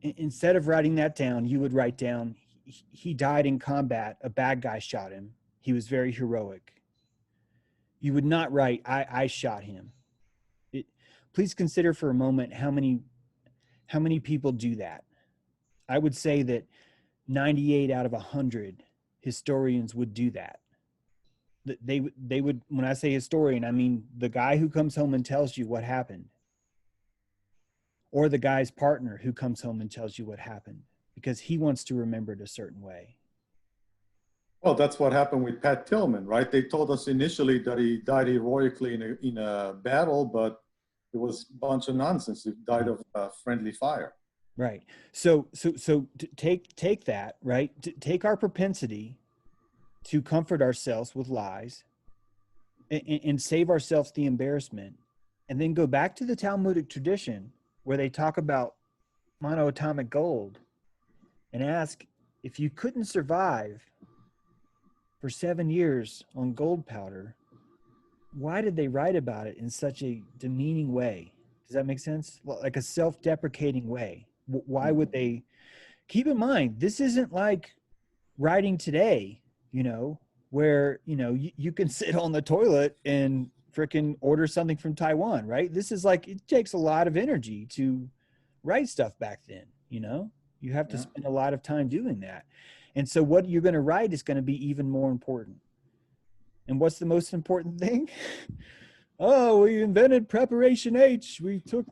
Instead of writing that down, you would write down, he died in combat, a bad guy shot him, he was very heroic. You would not write, I shot him. Please consider for a moment how many people do that. I would say that 98 out of 100 historians would do that. They would, when I say historian, I mean the guy who comes home and tells you what happened, or the guy's partner who comes home and tells you what happened, because he wants to remember it a certain way. Well, that's what happened with Pat Tillman, right? They told us initially that he died heroically in a battle, but it was a bunch of nonsense. He died of friendly fire. Right. So take that, right? Take our propensity to comfort ourselves with lies and save ourselves the embarrassment, and then go back to the Talmudic tradition where they talk about monoatomic gold and ask, if you couldn't survive for 7 years on gold powder, why did they write about it in such a demeaning way? Does that make sense? Like a self-deprecating way. Why would they? Keep in mind, this isn't like writing today, where, you can sit on the toilet and frickin' order something from Taiwan, right? This is like, it takes a lot of energy to write stuff back then, you have to spend a lot of time doing that. And so what you're going to write is going to be even more important. And what's the most important thing? Oh, we invented preparation H. We took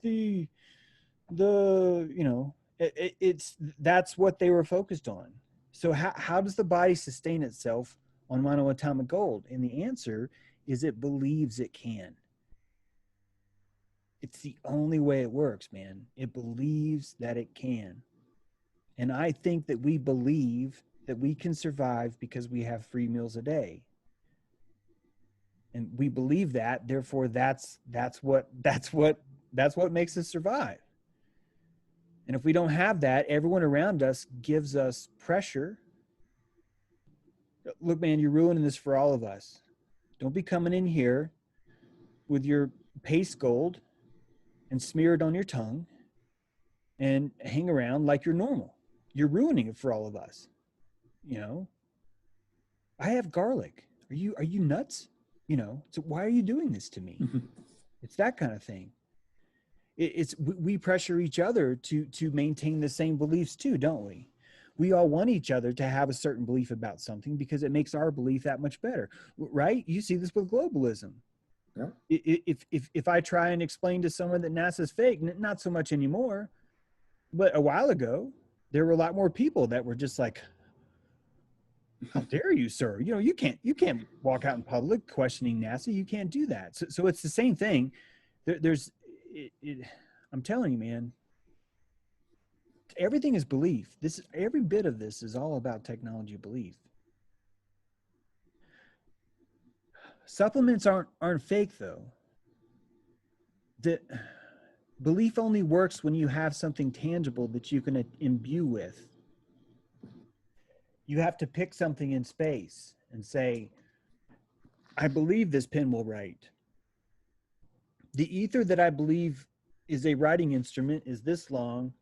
that's what they were focused on. So how does the body sustain itself on monoatomic gold? And the answer is it believes it can. It's the only way it works, man. It believes that it can. And I think that we believe that we can survive because we have 3 meals a day. And we believe that, therefore that's what makes us survive. And if we don't have that, everyone around us gives us pressure. Look, man, you're ruining this for all of us. Don't be coming in here with your paste gold and smear it on your tongue and hang around like you're normal. You're ruining it for all of us. I have garlic. Are you nuts? So why are you doing this to me? It's that kind of thing. We pressure each other to maintain the same beliefs too, don't we? We all want each other to have a certain belief about something because it makes our belief that much better, right? You see this with globalism. Yeah. If I try and explain to someone that NASA's fake, not so much anymore, but a while ago, there were a lot more people that were just like, how dare you, sir? You can't walk out in public questioning NASA. You can't do that. So it's the same thing. I'm telling you, man, everything is belief. Every bit of this is all about technology belief. Supplements aren't fake though. The belief only works when you have something tangible that you can imbue with. You have to pick something in space and say, I believe this pen will write. The ether that I believe is a writing instrument is this long,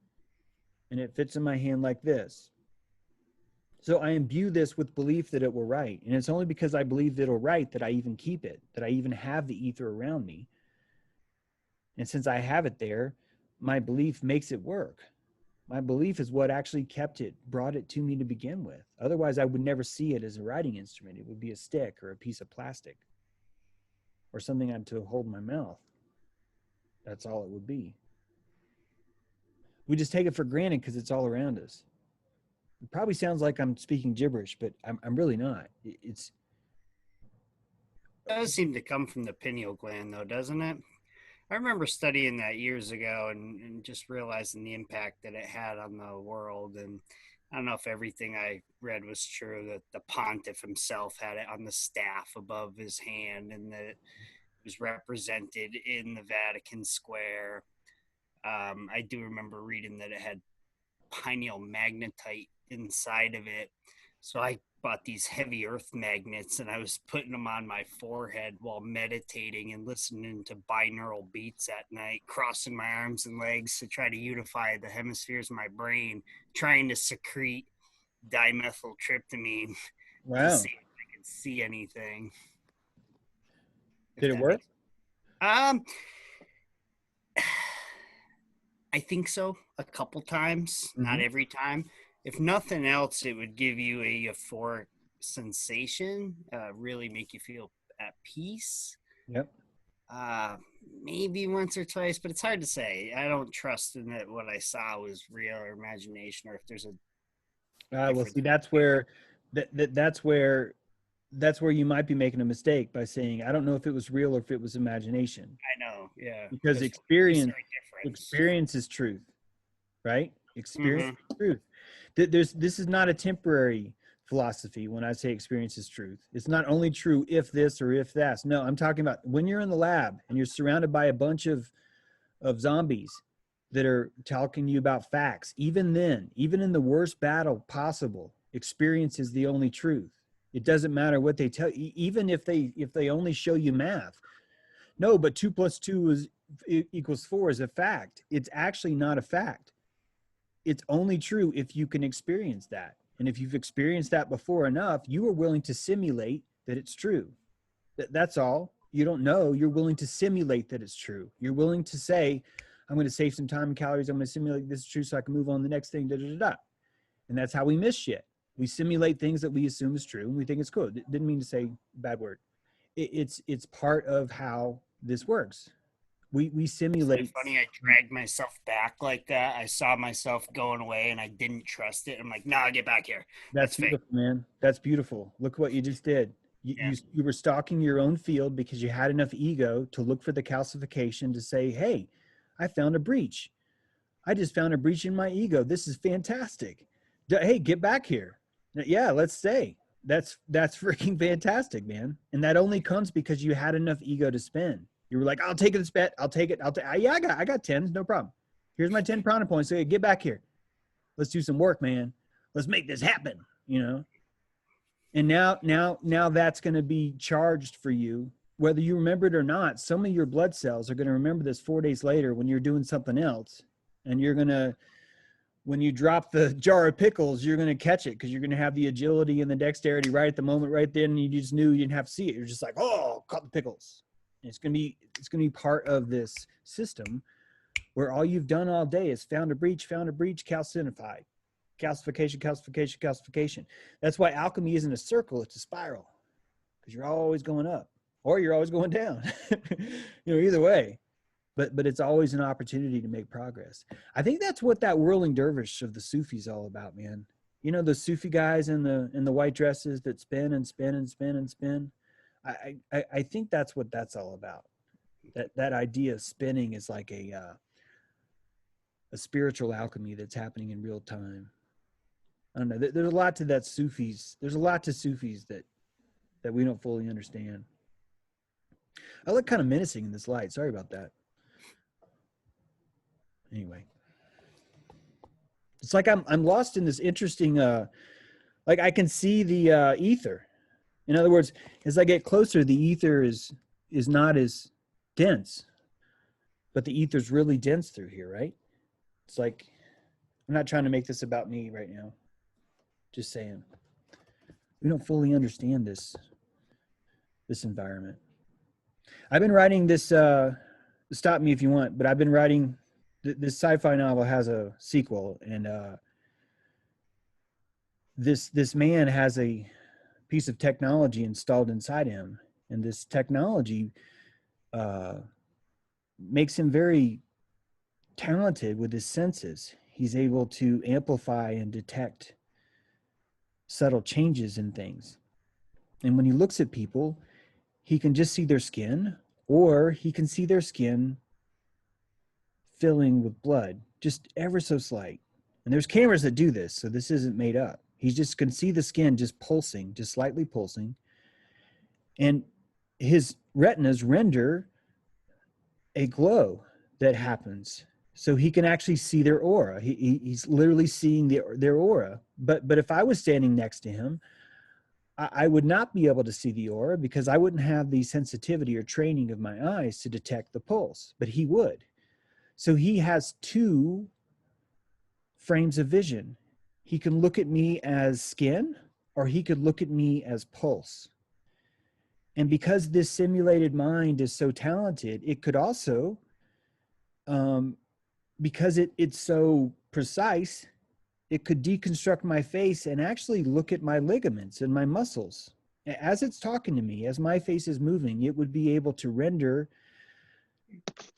and it fits in my hand like this. So I imbue this with belief that it will write. And it's only because I believe that it'll write that I even keep it, that I even have the ether around me. And since I have it there, my belief makes it work. My belief is what actually brought it to me to begin with. Otherwise, I would never see it as a writing instrument. It would be a stick or a piece of plastic or something I had to hold in my mouth. That's all it would be. We just take it for granted because it's all around us. It probably sounds like I'm speaking gibberish, but I'm really not. It does seem to come from the pineal gland, though, doesn't it? I remember studying that years ago and just realizing the impact that it had on the world. And I don't know if everything I read was true, that the pontiff himself had it on the staff above his hand and that it was represented in the Vatican Square. I do remember reading that it had pineal magnetite inside of it. So I bought these heavy earth magnets and I was putting them on my forehead while meditating and listening to binaural beats at night, crossing my arms and legs to try to unify the hemispheres of my brain, trying to secrete dimethyltryptamine to see if I could see anything. Did it work? I think so, a couple times, not every time. If nothing else, it would give you a euphoric sensation, really make you feel at peace. Yep. Maybe once or twice, but it's hard to say. I don't trust in that what I saw was real or imagination, or if there's a. Well, see, that's where that's where you might be making a mistake by saying, I don't know if it was real or if it was imagination. I know, yeah. Because experience is truth, right? Experience is truth. This is not a temporary philosophy when I say experience is truth. It's not only true if this or if that. No, I'm talking about when you're in the lab and you're surrounded by a bunch of zombies that are talking to you about facts. Even then, even in the worst battle possible, experience is the only truth. It doesn't matter what they tell you, even if they only show you math. No, but 2 + 2 equals 4 is a fact. It's actually not a fact. It's only true if you can experience that. And if you've experienced that before enough, you are willing to simulate that it's true. That's all. You don't know. You're willing to simulate that it's true. You're willing to say, I'm going to save some time and calories. I'm going to simulate this is true so I can move on to the next thing, And that's how we miss shit. We simulate things that we assume is true and we think it's cool. Didn't mean to say a bad word. It's part of how this works. We simulate. It's funny, I dragged myself back like that. I saw myself going away and I didn't trust it. I'm like, no, get back here. That's beautiful, fake. Man. That's beautiful. Look what you just did. You were stalking your own field because you had enough ego to look for the calcification to say, hey, I found a breach. I just found a breach in my ego. This is fantastic. Hey, get back here. Yeah, let's say. That's freaking fantastic, man. And that only comes because you had enough ego to spend. You were like, I'll take this bet. I'll take it. Yeah, I got 10s, no problem. Here's my 10 prana points. So hey, get back here. Let's do some work, man. Let's make this happen, And now that's going to be charged for you, whether you remember it or not. Some of your blood cells are going to remember this 4 days later when you're doing something else. And you're going to, when you drop the jar of pickles, you're going to catch it because you're going to have the agility and the dexterity right at the moment, right then. And you just knew you didn't have to see it. You're just like, oh, caught the pickles. And it's going to be part of this system where all you've done all day is found a breach, calcified, calcification. That's why alchemy isn't a circle, it's a spiral, because you're always going up or you're always going down, either way, but it's always an opportunity to make progress. I think that's what that whirling dervish of the Sufis all about, man. The Sufi guys in the white dresses that spin and spin and spin and spin. I think that's what that's all about. That idea of spinning is like a spiritual alchemy that's happening in real time. I don't know. There's a lot to that Sufis. There's a lot to Sufis that we don't fully understand. I look kind of menacing in this light. Sorry about that. Anyway, it's like I'm lost in this interesting. Like I can see the ether. In other words, as I get closer, the ether is not as dense, but the ether's really dense through here, right? It's like, I'm not trying to make this about me right now. Just saying, we don't fully understand this environment. I've been writing this, stop me if you want, but I've been writing this sci-fi novel has a sequel, and this man has a piece of technology installed inside him, and this technology makes him very talented with his senses. He's able to amplify and detect subtle changes in things. And when he looks at people, he can just see their skin, or he can see their skin filling with blood, just ever so slight. And there's cameras that do this, so this isn't made up. He just can see the skin just pulsing, just slightly pulsing. And his retinas render a glow that happens. So he can actually see their aura. He's literally seeing their aura. But if I was standing next to him, I would not be able to see the aura because I wouldn't have the sensitivity or training of my eyes to detect the pulse, but he would. So he has two frames of vision. He can look at me as skin, or he could look at me as pulse. And because this simulated mind is so talented, it could also, because it's so precise, it could deconstruct my face and actually look at my ligaments and my muscles. As it's talking to me, as my face is moving, it would be able to render,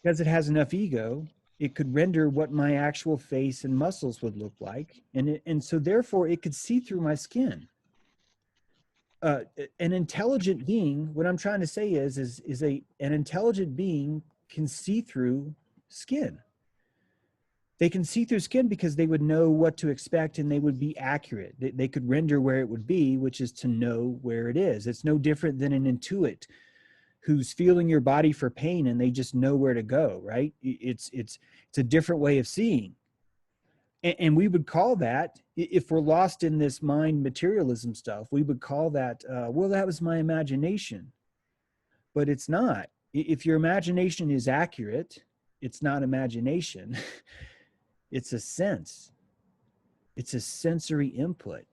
because it has enough ego, it could render what my actual face and muscles would look like. And so therefore it could see through my skin. An intelligent being, what I'm trying to say is an intelligent being can see through skin. They can see through skin because they would know what to expect and they would be accurate. They could render where it would be, which is to know where it is. It's no different than an intuit who's feeling your body for pain and they just know where to go, right? It's a different way of seeing. And we would call that, if we're lost in this mind materialism stuff, we would call that, well, that was my imagination. But it's not. If your imagination is accurate, it's not imagination. It's a sense. It's a sensory input.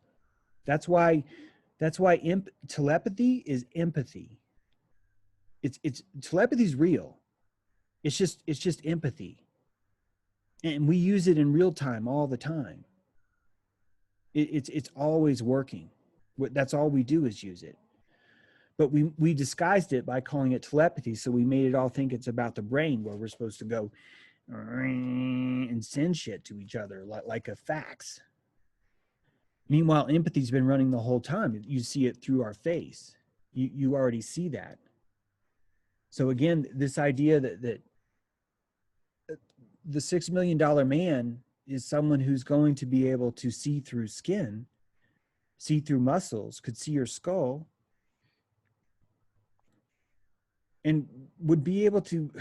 That's why telepathy is empathy. It's telepathy is real. It's just empathy. And we use it in real time all the time. It's always working. That's all we do is use it. But we disguised it by calling it telepathy. So we made it all think it's about the brain, where we're supposed to go and send shit to each other like a fax. Meanwhile, empathy's been running the whole time. You see it through our face. You already see that. So again, this idea that the $6 million man is someone who's going to be able to see through skin, see through muscles, could see your skull, and would be able to,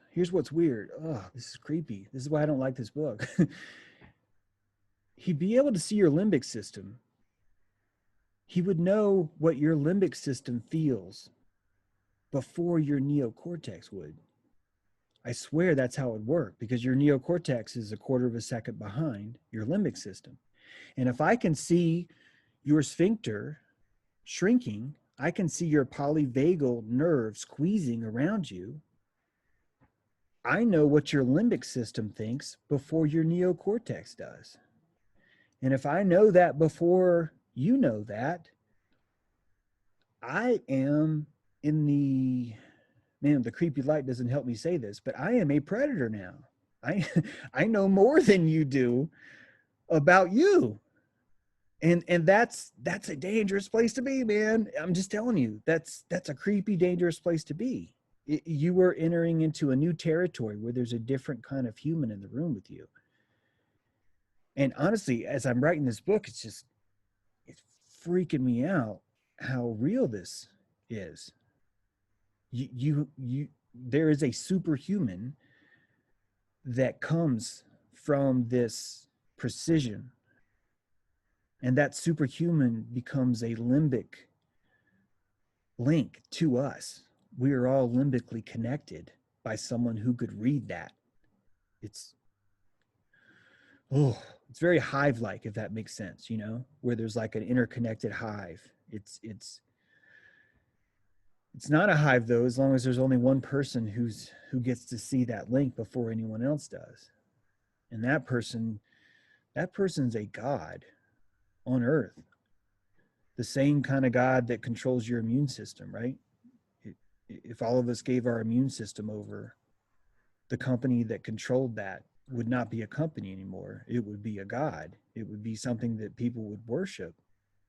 here's what's weird. Oh, this is creepy. This is why I don't like this book. He'd be able to see your limbic system. He would know what your limbic system feels before your neocortex would. I swear that's how it would work, because your neocortex is a quarter of a second behind your limbic system. And if I can see your sphincter shrinking, I can see your polyvagal nerve squeezing around you. I know what your limbic system thinks before your neocortex does. And if I know that before you know that, I am in the, man, the creepy light doesn't help me say this, but I am a predator now. I know more than you do about you. And that's a dangerous place to be, man. I'm just telling you, that's a creepy, dangerous place to be. You are entering into a new territory where there's a different kind of human in the room with you. And honestly, as I'm writing this book, it's freaking me out how real this is. There is a superhuman that comes from this precision, and that superhuman becomes a limbic link to us. We are all limbically connected by someone who could read that. It's very hive-like, if that makes sense, you know, where there's like an interconnected hive. It's not a hive though, as long as there's only one person who gets to see that link before anyone else does. And that person's a god on earth. The same kind of God that controls your immune system, right? If all of us gave our immune system over, the company that controlled that would not be a company anymore. It would be a god. It would be something that people would worship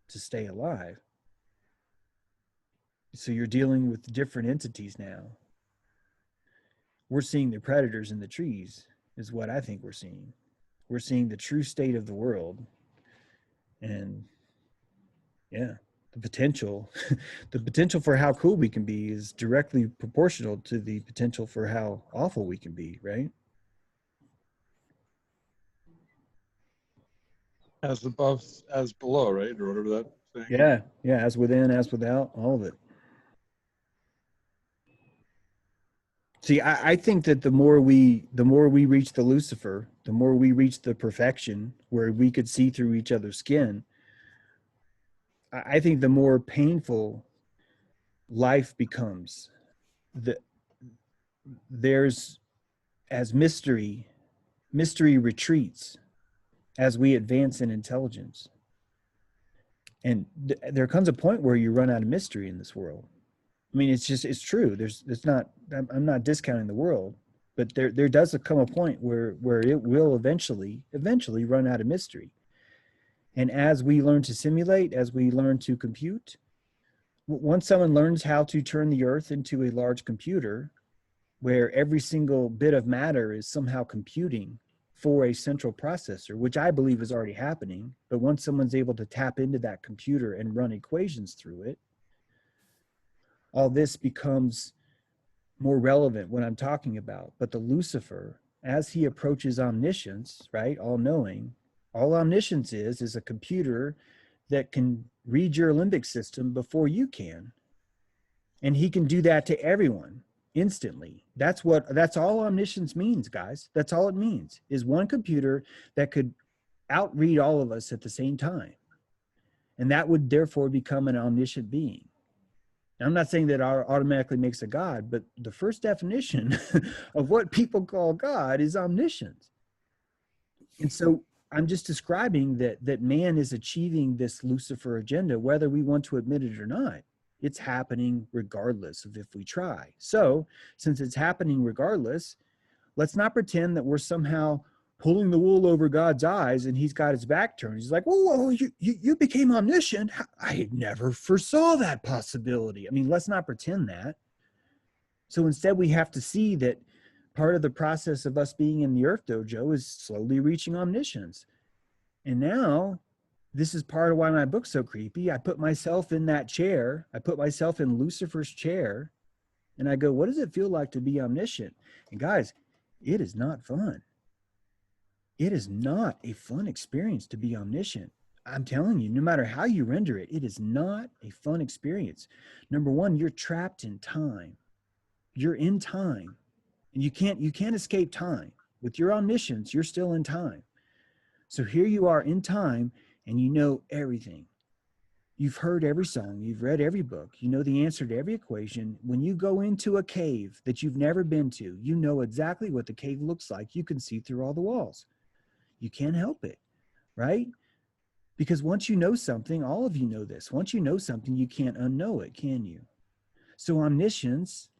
to stay alive. So you're dealing with different entities now. We're seeing the predators in the trees, is what I think we're seeing. We're seeing the true state of the world. And yeah, the potential for how cool we can be is directly proportional to the potential for how awful we can be, right? As above, as below, right? Or whatever that thing. Yeah, as within, as without, all of it. See, I think that the more we reach the Lucifer, the more we reach the perfection where we could see through each other's skin, I think the more painful life becomes. There's, as mystery retreats as we advance in intelligence. And there comes a point where you run out of mystery in this world. I mean, it's true. I'm not discounting the world, but there does come a point where it will eventually run out of mystery. And as we learn to simulate, as we learn to compute, once someone learns how to turn the earth into a large computer, where every single bit of matter is somehow computing for a central processor, which I believe is already happening. But once someone's able to tap into that computer and run equations through it, all this becomes more relevant what I'm talking about. But the Lucifer, as he approaches omniscience, right, all-knowing, all omniscience is a computer that can read your limbic system before you can. And he can do that to everyone instantly. That's all omniscience means, guys. That's all it means, is one computer that could outread all of us at the same time. And that would therefore become an omniscient being. Now, I'm not saying that automatically makes a God, but the first definition of what people call God is omniscience. And so I'm just describing that man is achieving this Lucifer agenda, whether we want to admit it or not. It's happening regardless of if we try. So since it's happening regardless, let's not pretend that we're somehow pulling the wool over God's eyes and he's got his back turned. He's like, whoa, you became omniscient. I never foresaw that possibility. I mean, let's not pretend that. So instead we have to see that part of the process of us being in the Earth Dojo is slowly reaching omniscience. And now this is part of why my book's so creepy. I put myself in that chair. I put myself in Lucifer's chair and I go, what does it feel like to be omniscient? And guys, it is not fun. It is not a fun experience to be omniscient. I'm telling you, no matter how you render it, it is not a fun experience. Number one, you're trapped in time. You're in time. And you can't escape time. With your omniscience, you're still in time. So here you are in time and you know everything. You've heard every song, you've read every book, you know the answer to every equation. When you go into a cave that you've never been to, you know exactly what the cave looks like. You can see through all the walls. You can't help it, right? Because once you know something, all of you know this. Once you know something, you can't unknow it, can you? So omniscience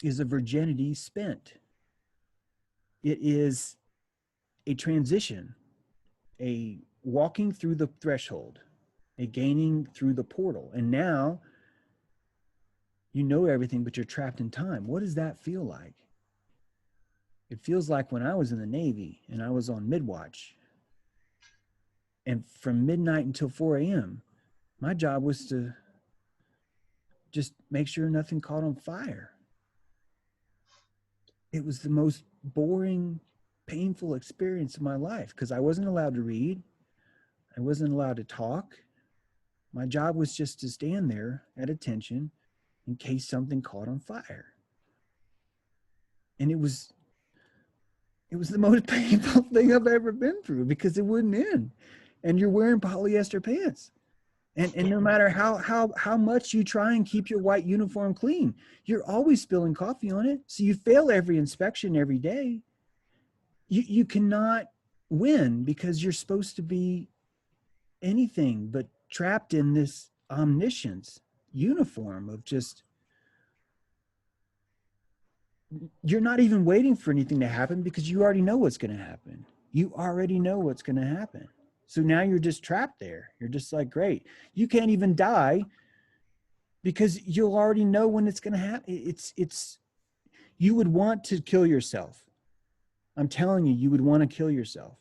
is a virginity spent. It is a transition, a walking through the threshold, a gaining through the portal. And now you know everything, but you're trapped in time. What does that feel like? It feels like when I was in the Navy and I was on midwatch, and from midnight until 4 a.m., my job was to just make sure nothing caught on fire. It was the most boring, painful experience of my life because I wasn't allowed to read. I wasn't allowed to talk. My job was just to stand there at attention in case something caught on fire. And it was the most painful thing I've ever been through because it wouldn't end. And you're wearing polyester pants. And no matter how much you try and keep your white uniform clean, you're always spilling coffee on it. So you fail every inspection every day. You cannot win because you're supposed to be anything but trapped in this omniscience uniform of just, you're not even waiting for anything to happen because you already know what's going to happen. You already know what's going to happen. So now you're just trapped there. You're just like, great. You can't even die because you'll already know when it's going to happen. It's, you would want to kill yourself. I'm telling you, you would want to kill yourself.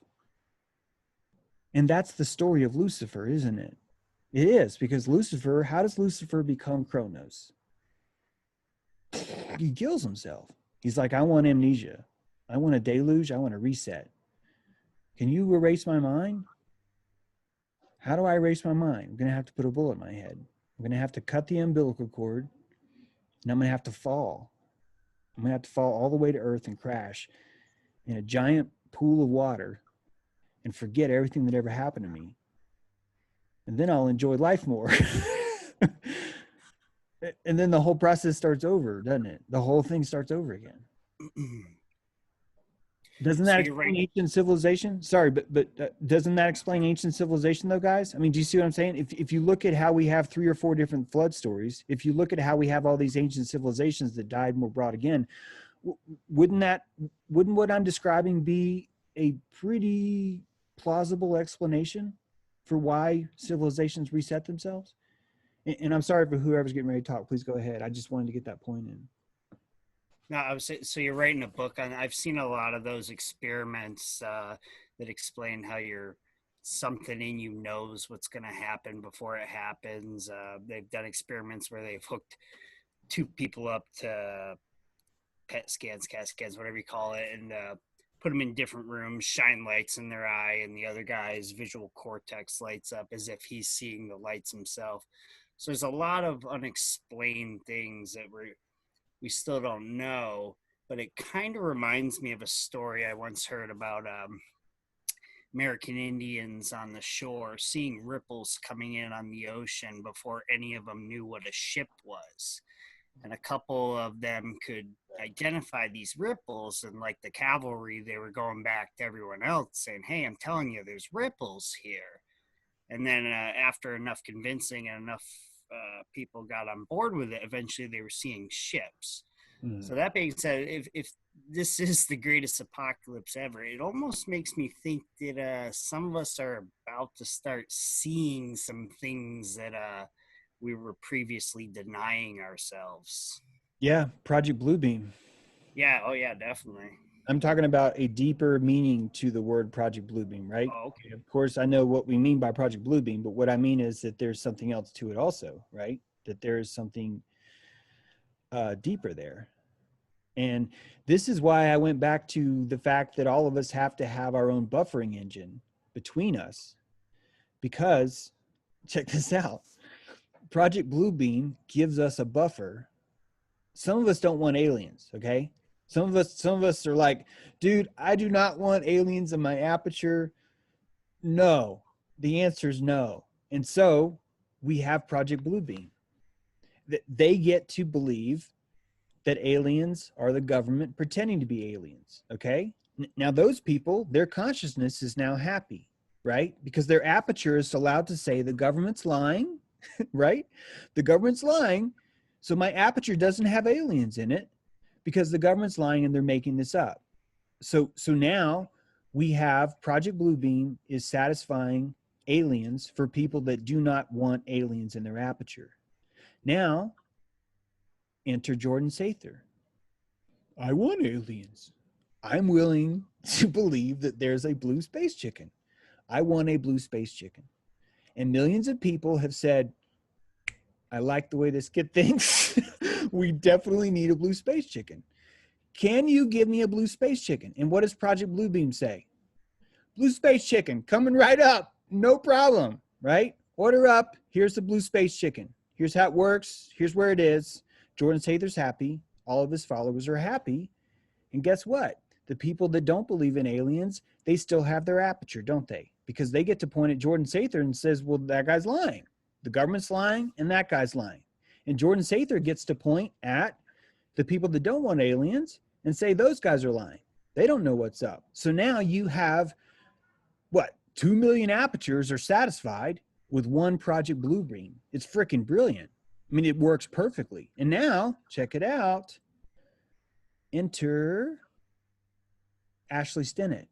And that's the story of Lucifer, isn't it? It is, because Lucifer, how does Lucifer become Kronos? He kills himself. He's like, I want amnesia. I want a deluge. I want a reset. Can you erase my mind? How do I erase my mind? I'm going to have to put a bullet in my head. I'm going to have to cut the umbilical cord, and I'm going to have to fall. I'm going to have to fall all the way to earth and crash in a giant pool of water and forget everything that ever happened to me. And then I'll enjoy life more. And then the whole process starts over, doesn't it? The whole thing starts over again. Doesn't that explain ancient civilization? Sorry, but doesn't that explain ancient civilization though, guys? I mean, do you see what I'm saying? If you look at how we have 3 or 4 different flood stories, if you look at how we have all these ancient civilizations that died and were brought again, wouldn't what I'm describing be a pretty plausible explanation for why civilizations reset themselves? And I'm sorry for whoever's getting ready to talk. Please go ahead. I just wanted to get that point in. No, I was so you're writing a book on. I've seen a lot of those experiments that explain how something in you knows what's going to happen before it happens. They've done experiments where they've hooked 2 people up to PET scans, CAT scans, whatever you call it, and put them in different rooms, shine lights in their eye, and the other guy's visual cortex lights up as if he's seeing the lights himself. So there's a lot of unexplained things that we still don't know, but it kind of reminds me of a story I once heard about American Indians on the shore seeing ripples coming in on the ocean before any of them knew what a ship was. And a couple of them could identify these ripples, and like the cavalry, they were going back to everyone else saying, hey, I'm telling you, there's ripples here. And then after enough convincing and enough people got on board with it, eventually they were seeing ships. So that being said, if this is the greatest apocalypse ever, it almost makes me think that some of us are about to start seeing some things that we were previously denying ourselves. Yeah, Project Bluebeam. Yeah, oh yeah, definitely. I'm talking about a deeper meaning to the word Project Bluebeam, right? Oh, okay. Of course, I know what we mean by Project Bluebeam, but what I mean is that there's something else to it also, right? That there is something deeper there. And this is why I went back to the fact that all of us have to have our own buffering engine between us, because check this out. Project Bluebeam gives us a buffer. Some of us don't want aliens, okay? Some of us are like, dude, I do not want aliens in my aperture. No, the answer is no. And so we have Project Bluebeam. They get to believe that aliens are the government pretending to be aliens, okay? Now those people, their consciousness is now happy, right? Because their aperture is allowed to say the government's lying, right? The government's lying, so my aperture doesn't have aliens in it because the government's lying and they're making this up. So now we have Project Bluebeam is satisfying aliens for people that do not want aliens in their aperture. Now, enter Jordan Sather. I want aliens. I'm willing to believe that there's a blue space chicken. I want a blue space chicken. And millions of people have said, I like the way this kid thinks. We definitely need a blue space chicken. Can you give me a blue space chicken? And what does Project Bluebeam say? Blue space chicken coming right up. No problem, right? Order up. Here's the blue space chicken. Here's how it works. Here's where it is. Jordan Sather's happy. All of his followers are happy. And guess what? The people that don't believe in aliens, they still have their aperture, don't they? Because they get to point at Jordan Sather and says, well, that guy's lying. The government's lying and that guy's lying. And Jordan Sather gets to point at the people that don't want aliens and say those guys are lying. They don't know what's up. So now you have, what, 2 million apertures are satisfied with one Project Bluebeam. It's freaking brilliant. I mean, it works perfectly. And now, check it out. Enter Ashley Stinnett.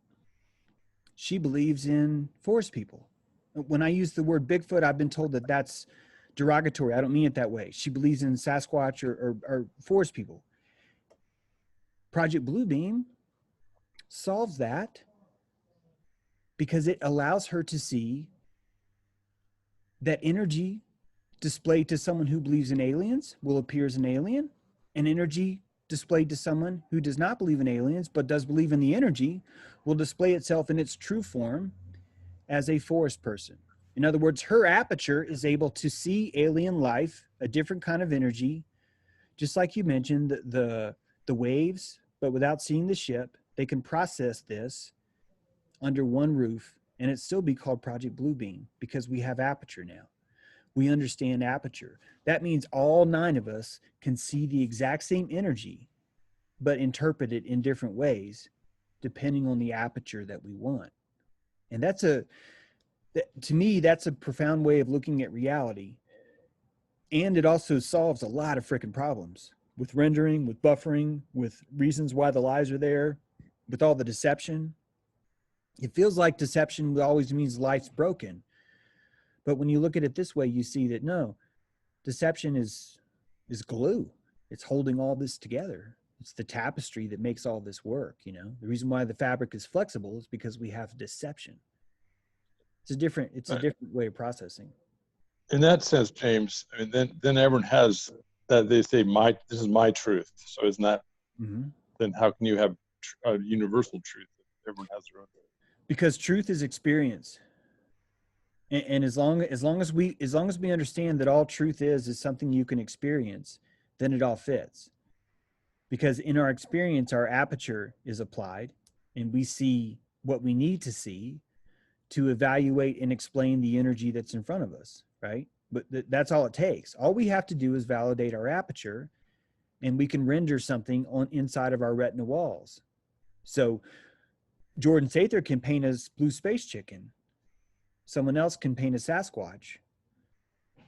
She believes in forest people. When I use the word Bigfoot, I've been told that that's derogatory. I don't mean it that way. She believes in Sasquatch or forest people. Project Bluebeam solves that because it allows her to see that energy displayed to someone who believes in aliens will appear as an alien, and energy displayed to someone who does not believe in aliens but does believe in the energy will display itself in its true form as a forest person. In other words, her aperture is able to see alien life, a different kind of energy, just like you mentioned, the waves, but without seeing the ship. They can process this under one roof, and it still be called Project Bluebeam because we have aperture now. We understand aperture. That means all 9 of us can see the exact same energy, but interpret it in different ways, depending on the aperture that we want. And to me, that's a profound way of looking at reality. And it also solves a lot of freaking problems with rendering, with buffering, with reasons why the lies are there, with all the deception. It feels like deception always means life's broken. But when you look at it this way, you see that no, deception is glue. It's holding all this together. It's the tapestry that makes all this work. You know, the reason why the fabric is flexible is because we have deception. It's a different way of processing. In that sense, James, I mean, then everyone has that. They say, this is my truth. So isn't that, then how can you have a universal truth? Everyone has their own truth. Because truth is experience. And as long as we understand that all truth is something you can experience, then it all fits. Because in our experience, our aperture is applied, and we see what we need to see to evaluate and explain the energy that's in front of us, right? But that's all it takes. All we have to do is validate our aperture, and we can render something on inside of our retina walls. So Jordan Sather can paint us blue space chicken. Someone else can paint a Sasquatch.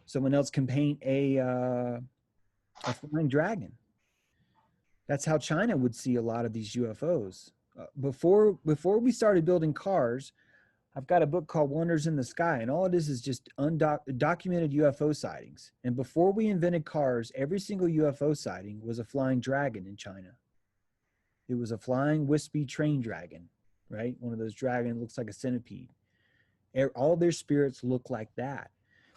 Someone else can paint a flying dragon. That's how China would see a lot of these UFOs. Before we started building cars, I've got a book called Wonders in the Sky, and all it is just documented UFO sightings. And before we invented cars, every single UFO sighting was a flying dragon in China. It was a flying wispy train dragon, right? One of those dragons looks like a centipede. All their spirits look like that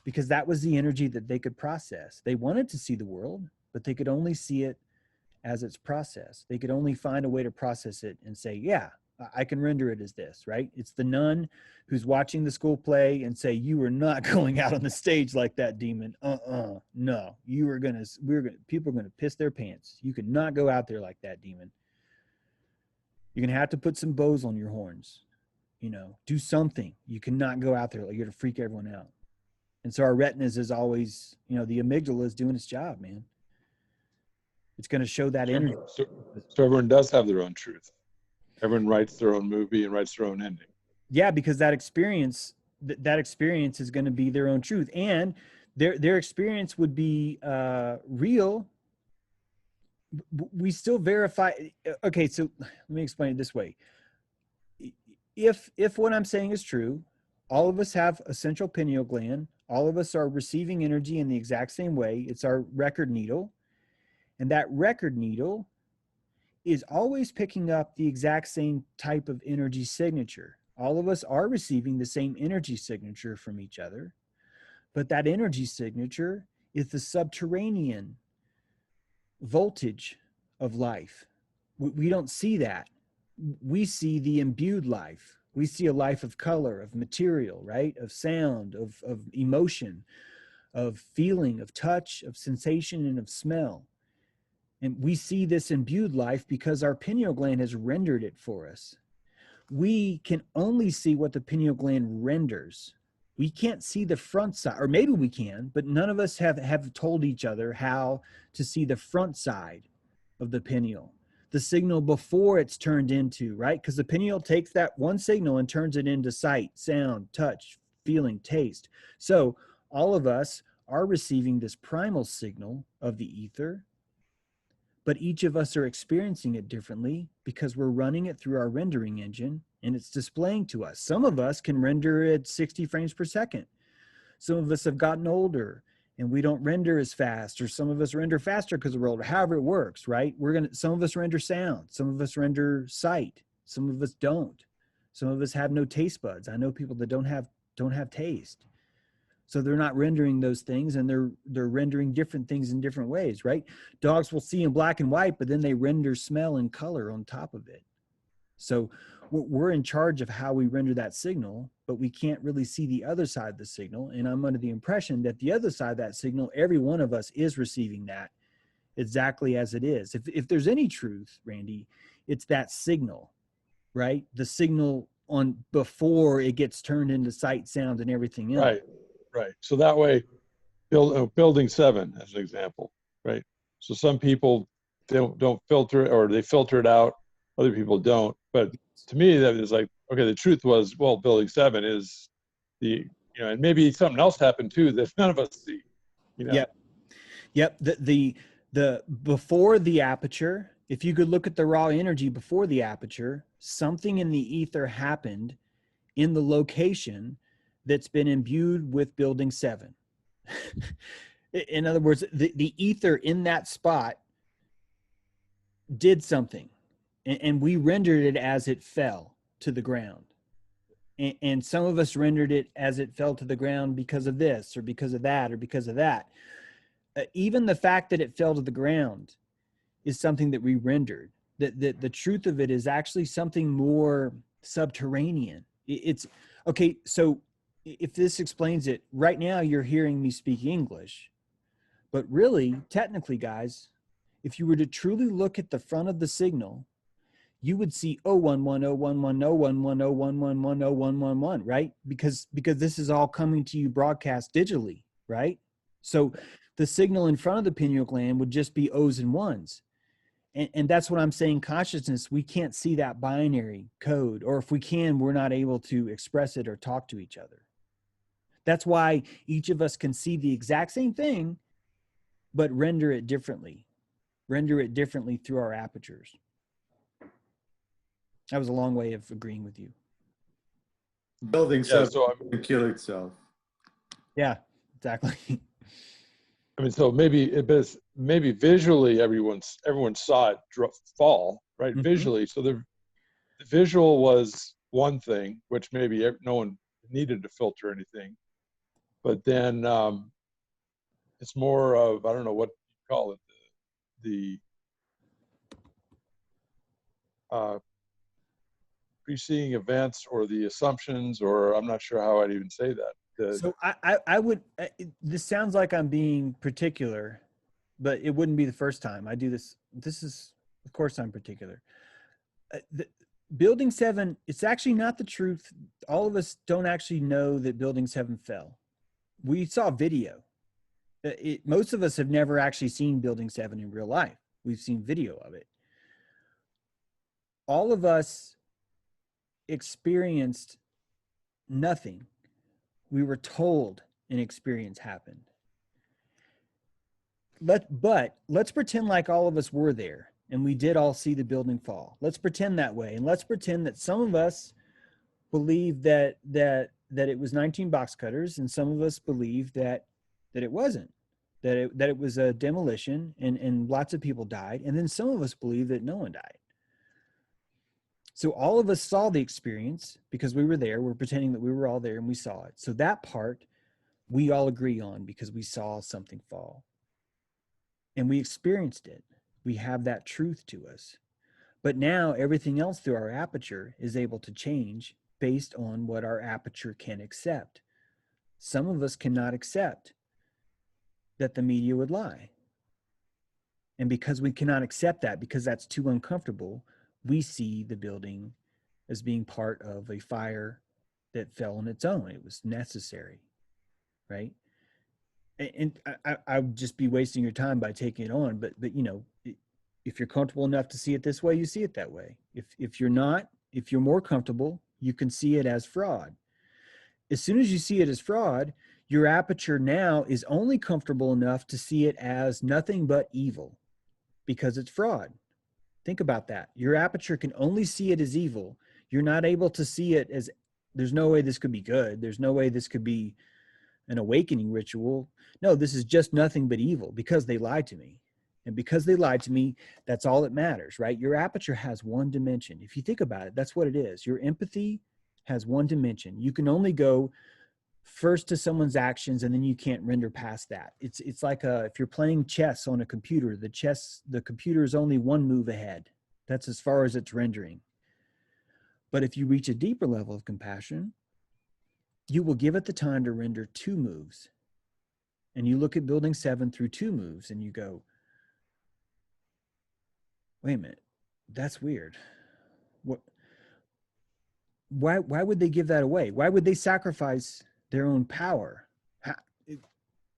because that was the energy that they could process. They wanted to see the world, but they could only see it as it's processed. They could only find a way to process it and say, yeah, I can render it as this, right? It's the nun who's watching the school play and say, you are not going out on the stage like that, demon. No, people are gonna piss their pants. You could not go out there like that, demon. You're gonna have to put some bows on your horns, you know, do something. You cannot go out there like you're gonna freak everyone out. And so our retinas is always, you know, the amygdala is doing its job, man. It's going to show that energy. So everyone does have their own truth. Everyone writes their own movie and writes their own ending. Yeah, because that experience is going to be their own truth, and their experience would be real. We still verify. Okay, so let me explain it this way. If what I'm saying is true, all of us have a central pineal gland. All of us are receiving energy in the exact same way. It's our record needle. And that record needle is always picking up the exact same type of energy signature. All of us are receiving the same energy signature from each other, but that energy signature is the subterranean voltage of life. We don't see that. We see the imbued life. We see a life of color, of material, right? Of sound, of emotion, of feeling, of touch, of sensation, and of smell. And we see this imbued life because our pineal gland has rendered it for us. We can only see what the pineal gland renders. We can't see the front side, or maybe we can, but none of us have told each other how to see the front side of the pineal. the signal before it's turned into, right? Because the pineal takes that one signal and turns it into sight, sound, touch, feeling, taste. So all of us are receiving this primal signal of the ether, but each of us are experiencing it differently because we're running it through our rendering engine and it's displaying to us. Some of us can render at 60 frames per second. Some of us have gotten older and we don't render as fast, or some of us render faster because we're older. However it works, right? Some of us render sound, some of us render sight, some of us don't. Some of us have no taste buds. I know people that don't have taste. So they're not rendering those things, and they're rendering different things in different ways, right? Dogs will see in black and white, but then they render smell and color on top of it. So we're in charge of how we render that signal, but we can't really see the other side of the signal. And I'm under the impression that the other side of that signal, every one of us is receiving that exactly as it is. If there's any truth, Randy, it's that signal, right? The signal on before it gets turned into sight, sound, and everything else. Right. So that way, building 7 as an example, right? So some people don't filter it, or they filter it out. Other people don't. But to me, that is like, okay, the truth was, well, building 7 is and maybe something else happened too that none of us see. Yep. The before the aperture, if you could look at the raw energy before the aperture, something in the ether happened in the location that's been imbued with building 7. In other words, the ether in that spot did something, and we rendered it as it fell to the ground. And some of us rendered it as it fell to the ground because of this, or because of that, or because of that. Even the fact that it fell to the ground is something that we rendered. The truth of it is actually something more subterranean. It's okay. So if this explains it, right now you're hearing me speak English, but really, technically, guys, if you were to truly look at the front of the signal, you would see 011, 011, 011, 011, 011, right? Because this is all coming to you broadcast digitally, right? So the signal in front of the pineal gland would just be O's and ones. And that's what I'm saying. Consciousness, we can't see that binary code, or if we can, we're not able to express it or talk to each other. That's why each of us can see the exact same thing, but render it differently through our apertures. That was a long way of agreeing with you. Building Yeah, 7 can kill itself. Yeah, exactly. I mean, so maybe visually everyone saw it fall, right? Mm-hmm. Visually. So the visual was one thing, which maybe no one needed to filter anything. But then it's more of, I don't know what you call it, the preceding events, or the assumptions, or I'm not sure how I'd even say that. So I would, this sounds like I'm being particular, but it wouldn't be the first time I do this. This is, of course, I'm particular. Building 7, it's actually not the truth. All of us don't actually know that Building 7 fell. We saw video. Most of us have never actually seen Building 7 in real life. We've seen video of it. All of us experienced nothing. We were told an experience happened. But let's pretend like all of us were there and we did all see the building fall. Let's pretend that way. And let's pretend that some of us believe that it was 19 box cutters, and some of us believe that it wasn't, that it was a demolition and lots of people died. And then some of us believe that no one died. So all of us saw the experience because we were there. We're pretending that we were all there and we saw it. So that part we all agree on because we saw something fall. And we experienced it. We have that truth to us. But now everything else through our aperture is able to change based on what our aperture can accept. Some of us cannot accept that the media would lie. And because we cannot accept that, because that's too uncomfortable, we see the building as being part of a fire that fell on its own. It was necessary, right? And I would just be wasting your time by taking it on. But If you're comfortable enough to see it this way, you see it that way. If you're not, if you're more comfortable, you can see it as fraud. As soon as you see it as fraud, your aperture now is only comfortable enough to see it as nothing but evil because it's fraud. Think about that. Your aperture can only see it as evil. You're not able to see it as, there's no way this could be good. There's no way this could be an awakening ritual. No, this is just nothing but evil because they lied to me. And because they lied to me, that's all that matters, right? Your aperture has one dimension. If you think about it, that's what it is. Your empathy has one dimension. You can only go first to someone's actions, and then you can't render past that. It's like if you're playing chess on a computer, the computer is only one move ahead. That's as far as it's rendering. But if you reach a deeper level of compassion, you will give it the time to render 2 moves. And you look at building 7 through 2 moves and you go, wait a minute, that's weird. What? Why would they give that away? Why would they sacrifice their own power?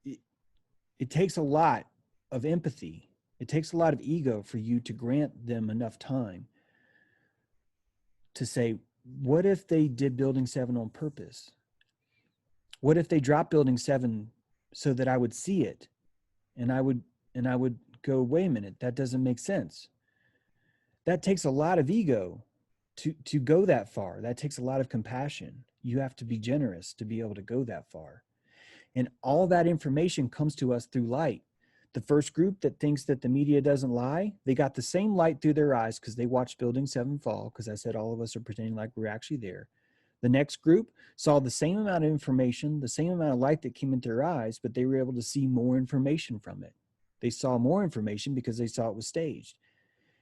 It takes a lot of empathy. It takes a lot of ego for you to grant them enough time to say, what if they did building 7 on purpose? What if they dropped building 7 so that I would see it and I would go, wait a minute, that doesn't make sense. That takes a lot of ego to go that far. That takes a lot of compassion. You have to be generous to be able to go that far. And all that information comes to us through light. The first group that thinks that the media doesn't lie, they got the same light through their eyes because they watched Building 7 fall, because I said all of us are pretending like we're actually there. The next group saw the same amount of information, the same amount of light that came into their eyes, but they were able to see more information from it. They saw more information because they saw it was staged.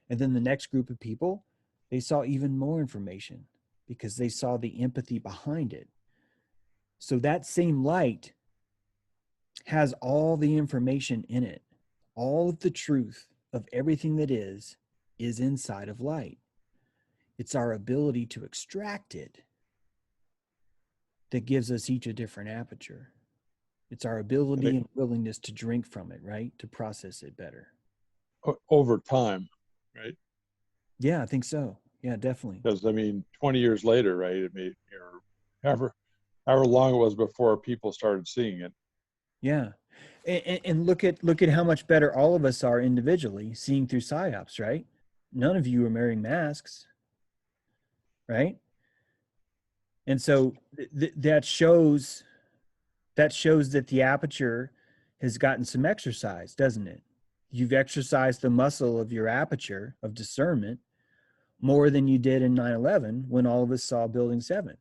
And then the next group of people, they saw even more information because they saw the empathy behind it. So that same light has all the information in it. All of the truth of everything that is inside of light. It's our ability to extract it that gives us each a different aperture. It's our ability and willingness to drink from it, right? To process it better. Over time, right? Yeah, I think so. Yeah, definitely. Because 20 years later, right? However long it was before people started seeing it. Yeah. And look at how much better all of us are individually seeing through psyops, right? None of you are wearing masks, right? And so that shows that the aperture has gotten some exercise, doesn't it? You've exercised the muscle of your aperture of discernment more than you did in 9/11 when all of us saw Building 7.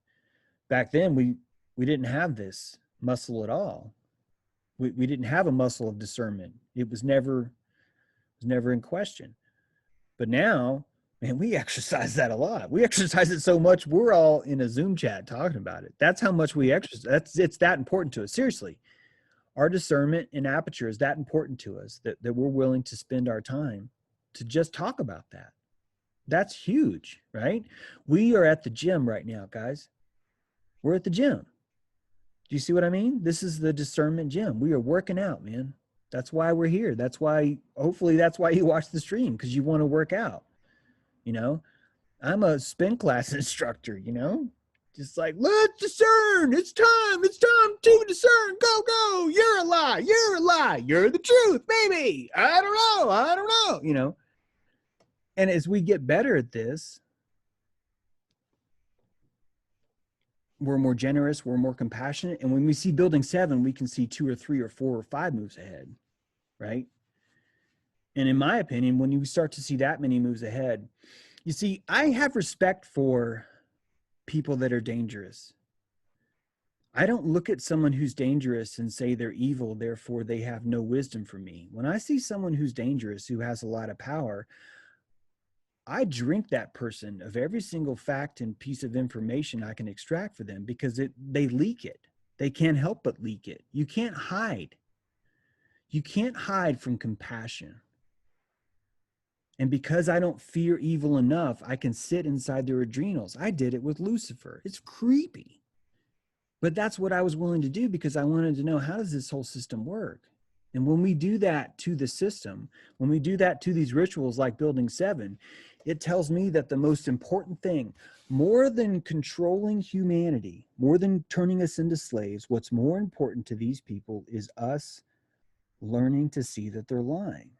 Back then, we didn't have this muscle at all. We didn't have a muscle of discernment. It was never in question. But now, man, we exercise that a lot. We exercise it so much, we're all in a Zoom chat talking about it. That's how much we exercise. It's that important to us. Seriously, our discernment and aperture is that important to us that we're willing to spend our time to just talk about that. That's huge, right? We are at the gym right now, guys. We're at the gym. Do you see what I mean? This is the discernment gym. We are working out, man. That's why we're here. That's why, hopefully that's why you watch the stream, because you want to work out. I'm a spin class instructor, just like, let's discern. It's time to discern. Go. You're a lie. You're the truth, baby. I don't know. And as we get better at this, we're more generous, we're more compassionate. And when we see Building 7, we can see 2 or 3 or 4 or 5 moves ahead, right? And in my opinion, when you start to see that many moves ahead, you see, I have respect for people that are dangerous. I don't look at someone who's dangerous and say they're evil, therefore they have no wisdom for me. When I see someone who's dangerous, who has a lot of power, I drink that person of every single fact and piece of information I can extract for them, because they leak it. They can't help but leak it. You can't hide. You can't hide from compassion. And because I don't fear evil enough, I can sit inside their adrenals. I did it with Lucifer. It's creepy. But that's what I was willing to do, because I wanted to know, how does this whole system work? And when we do that to the system, when we do that to these rituals like Building 7, it tells me that the most important thing, more than controlling humanity, more than turning us into slaves, what's more important to these people is us learning to see that they're lying.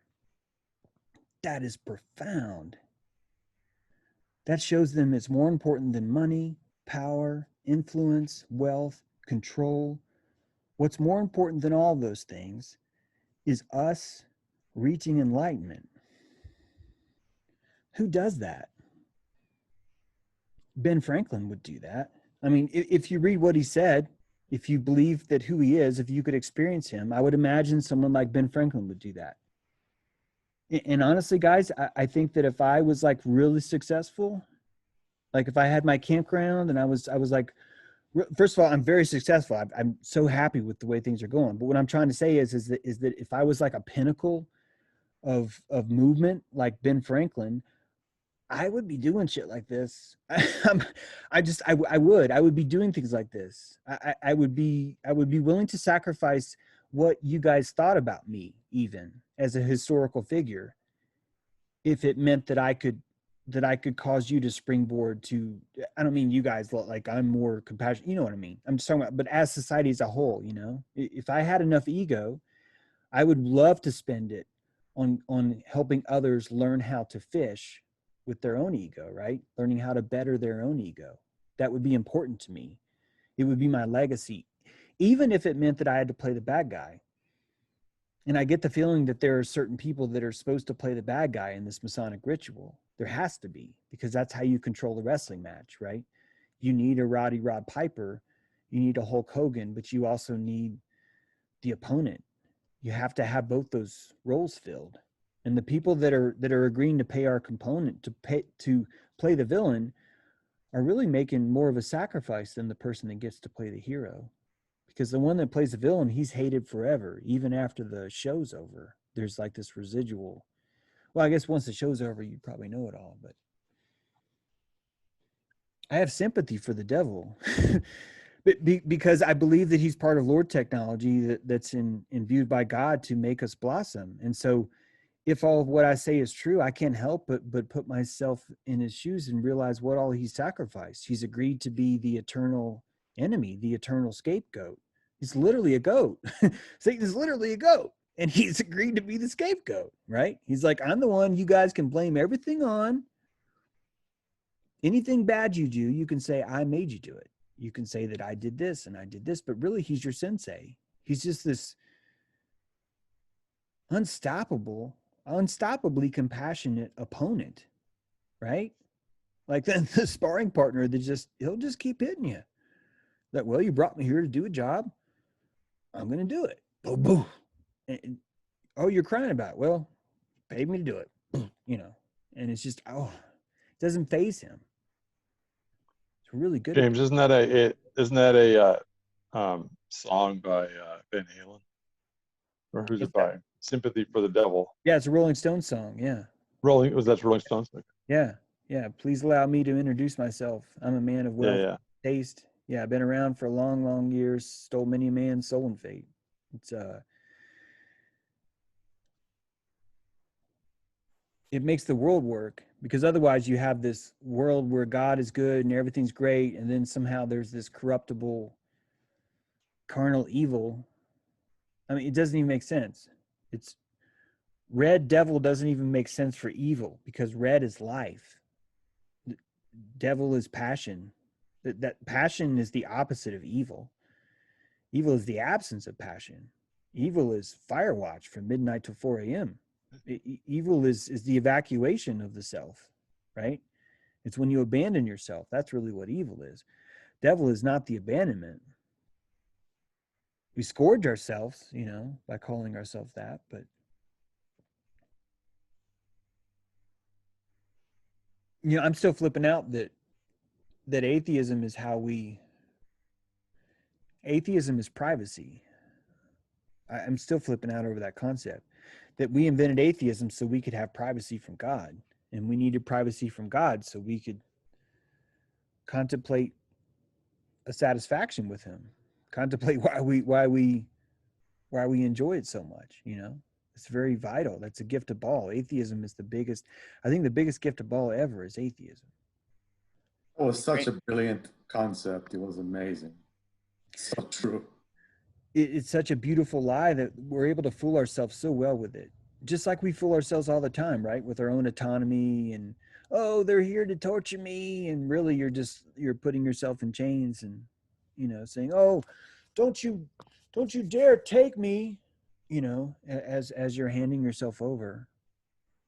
That is profound. That shows them it's more important than money, power, influence, wealth, control. What's more important than all those things is us reaching enlightenment. Who does that? Ben Franklin would do that. I mean, if you read what he said, if you believe that who he is, if you could experience him, I would imagine someone like Ben Franklin would do that. And honestly, guys, I think that if I was like really successful, like if I had my campground and I was like, first of all, I'm very successful. I'm so happy with the way things are going. But what I'm trying to say is that if I was like a pinnacle of movement like Ben Franklin, I would be doing shit like this. I would be doing things like this. I would be willing to sacrifice what you guys thought about me, even as a historical figure, if it meant that I could cause you to springboard to, I don't mean you guys like I'm more compassionate, you know what I mean? I'm just talking about, but as society as a whole, you know, if I had enough ego, I would love to spend it on helping others learn how to fish with their own ego, right? Learning how to better their own ego. That would be important to me. It would be my legacy, even if it meant that I had to play the bad guy. And I get the feeling that there are certain people that are supposed to play the bad guy in this Masonic ritual. There has to be, because that's how you control the wrestling match, right? You need a Roddy Rod Piper, you need a Hulk Hogan, but you also need the opponent. You have to have both those roles filled. And the people that are agreeing to pay our component to play the villain are really making more of a sacrifice than the person that gets to play the hero. Because the one that plays the villain, he's hated forever, even after the show's over. There's like this residual. Well, I guess once the show's over, you probably know it all, but I have sympathy for the devil. Because I believe that he's part of Lord technology that's imbued by God to make us blossom. And so if all of what I say is true, I can't help but put myself in his shoes and realize what all he's sacrificed. He's agreed to be the eternal enemy, the eternal scapegoat. He's literally a goat. Satan's literally a goat. And he's agreed to be the scapegoat, right? He's like, I'm the one you guys can blame everything on. Anything bad you do, you can say, I made you do it. You can say that I did this and I did this, but really he's your sensei. He's just this unstoppably compassionate opponent, right? Like the sparring partner that he'll just keep hitting you. That, well, you brought me here to do a job. I'm going to do it. Boom, boom. And, oh, you're crying about it. Well, paid me to do it. Boom, you know, and it's just, it doesn't faze him. It's really good. James, isn't that a song by Van Halen? Or who's it by? Sympathy for the Devil. Yeah, it's a Rolling Stones song. Yeah. That's Rolling Stones? Okay. Yeah. Yeah. Please allow me to introduce myself. I'm a man of wealth, taste. Yeah, I've been around for long, long years, stole many a man's soul and fate. It's it makes the world work, because otherwise you have this world where God is good and everything's great, and then somehow there's this corruptible carnal evil. I mean, it doesn't even make sense. It's red devil doesn't even make sense for evil, because red is life. Devil is passion. That passion is the opposite of evil. Evil is the absence of passion. Evil is fire watch from midnight to 4 a.m. Evil is the evacuation of the self, right? It's when you abandon yourself. That's really what evil is. Devil is not the abandonment. We scourge ourselves, you know, by calling ourselves that, but you know, I'm still flipping out that atheism is atheism is privacy. I'm still flipping out over that concept, that we invented atheism so we could have privacy from God, and we needed privacy from God so we could contemplate a satisfaction with him, contemplate why we why we enjoy it so much. It's very vital. That's a gift of all. Atheism is the biggest, I think the biggest gift of all ever is atheism. It was such a brilliant concept. It was amazing. So true. It's such a beautiful lie that we're able to fool ourselves so well with it. Just like we fool ourselves all the time, right? With our own autonomy and, oh, they're here to torture me. And really you're putting yourself in chains and, saying, oh, don't you dare take me, as you're handing yourself over.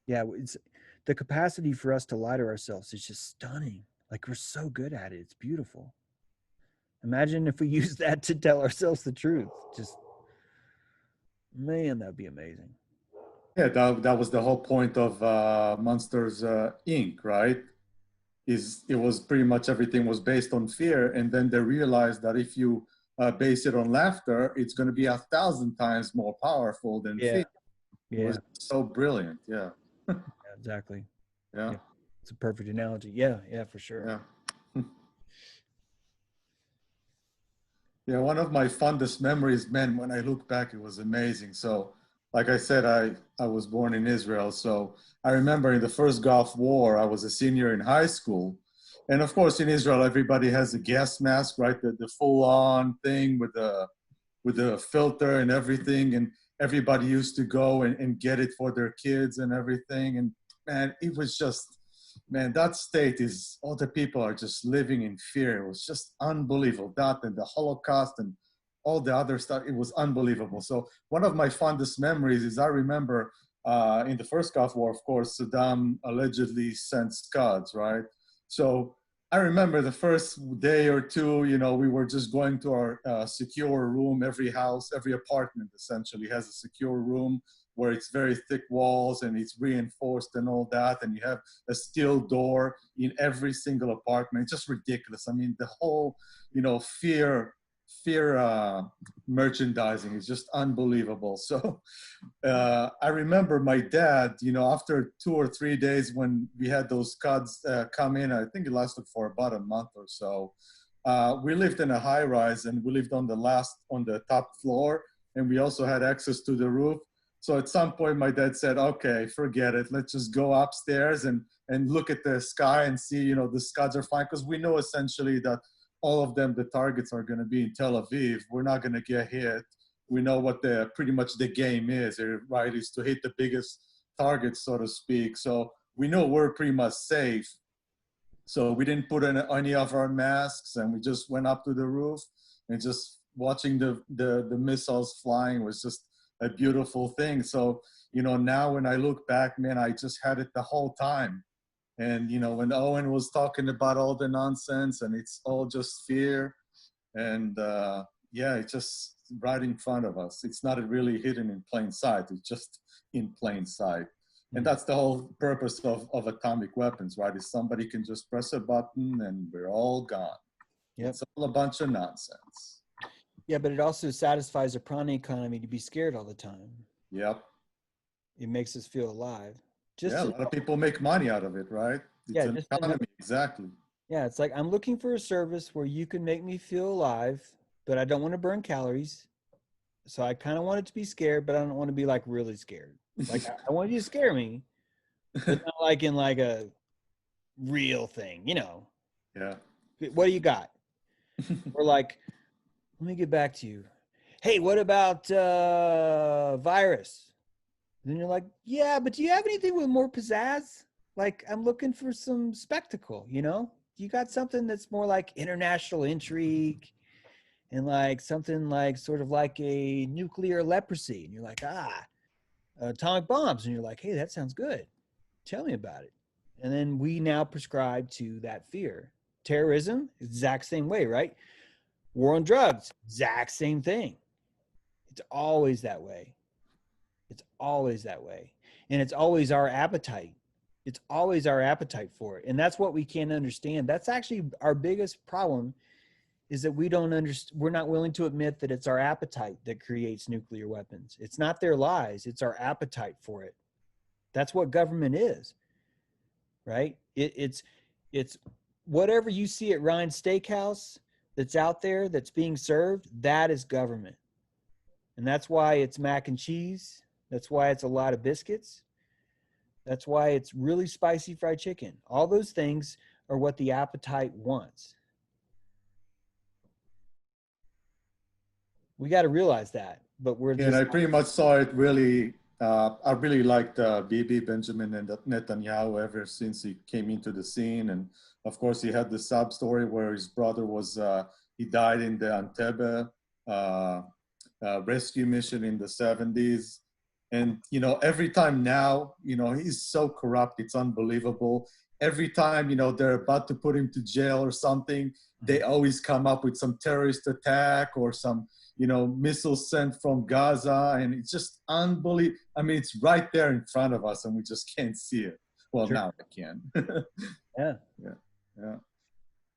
Yeah. It's the capacity for us to lie to ourselves is just stunning. Like we're so good at it. It's beautiful. Imagine if we use that to tell ourselves the truth. Just, man, that'd be amazing. Yeah, that was the whole point of Monsters Inc., right? It was pretty much everything was based on fear, and then they realized that if you base it on laughter, it's going to be 1,000 times more powerful than fear. It was so brilliant. Yeah. Yeah, exactly. Yeah. It's a perfect analogy. Yeah, for sure. Yeah. Yeah, one of my fondest memories, man, when I look back, it was amazing. So, like I said, I was born in Israel. So I remember in the first Gulf War, I was a senior in high school. And of course, in Israel, everybody has a gas mask, right? The full-on thing with the filter and everything. And everybody used to go and get it for their kids and everything. And man, it was just, man, that state is, all the people are just living in fear. It was just unbelievable. That and the Holocaust and all the other stuff, it was unbelievable. So one of my fondest memories is I remember in the first Gulf War, of course, Saddam allegedly sent Scuds, right? So I remember the first day or two, we were just going to our secure room. Every house, every apartment essentially has a secure room where it's very thick walls and it's reinforced and all that. And you have a steel door in every single apartment. It's just ridiculous. I mean, the whole, fear merchandising is just unbelievable. So I remember my dad, after 2 or 3 days when we had those Scuds come in, I think it lasted for about a month or so. We lived in a high rise and we lived on the top floor, and we also had access to the roof. So at some point my dad said, okay, forget it. Let's just go upstairs and look at the sky and see, the Scuds are fine. Because we know essentially that all of them, the targets are going to be in Tel Aviv. We're not going to get hit. We know what pretty much the game is, right? Is to hit the biggest targets, so to speak. So we know we're pretty much safe. So we didn't put any of our masks, and we just went up to the roof and just watching the missiles flying was just a beautiful thing. So, now when I look back, man, I just had it the whole time. And, when Owen was talking about all the nonsense and it's all just fear and, it's just right in front of us. It's not really hidden in plain sight. It's just in plain sight. And that's the whole purpose of atomic weapons, right? Is somebody can just press a button and we're all gone. Yep. It's all a bunch of nonsense. Yeah, but it also satisfies the prana economy to be scared all the time. Yep. It makes us feel alive. A lot of people make money out of it, right? It's an economy, exactly. Yeah, it's like I'm looking for a service where you can make me feel alive, but I don't want to burn calories. So I kind of want it to be scared, but I don't want to be like really scared. Like I want you to scare me, but not like in like a real thing, Yeah. What do you got? Or like, let me get back to you. Hey, what about virus? Then you're like, yeah, but do you have anything with more pizzazz? Like, I'm looking for some spectacle, You got something that's more like international intrigue and like something like sort of like a nuclear leprosy. And you're like, atomic bombs. And you're like, hey, that sounds good. Tell me about it. And then we now prescribe to that fear. Terrorism, exact same way, right? War on drugs, exact same thing. It's always that way. It's always that way. And it's always our appetite. It's always our appetite for it. And that's what we can't understand. That's actually our biggest problem, is that we don't understand. We're not willing to admit that it's our appetite that creates nuclear weapons. It's not their lies. It's our appetite for it. That's what government is, right? It's whatever you see at Ryan's Steakhouse that's out there that's being served, that is government. And that's why it's mac and cheese. That's why it's a lot of biscuits. That's why it's really spicy fried chicken. All those things are what the appetite wants. We got to realize that, but we're And just I pretty much saw it really. I really liked Bibi, Benjamin and Netanyahu ever since he came into the scene. And of course, he had the sub story where his brother was, he died in the Entebbe rescue mission in the 70s. And, you know, every time now, you know, he's so corrupt, it's unbelievable. Every time, you know, they're about to put him to jail or something, they always come up with some terrorist attack or some, you know, missiles sent from Gaza. And it's just unbelievable. I mean, it's right there in front of us and we just can't see it. Well, Sure. now we can. Yeah. Yeah.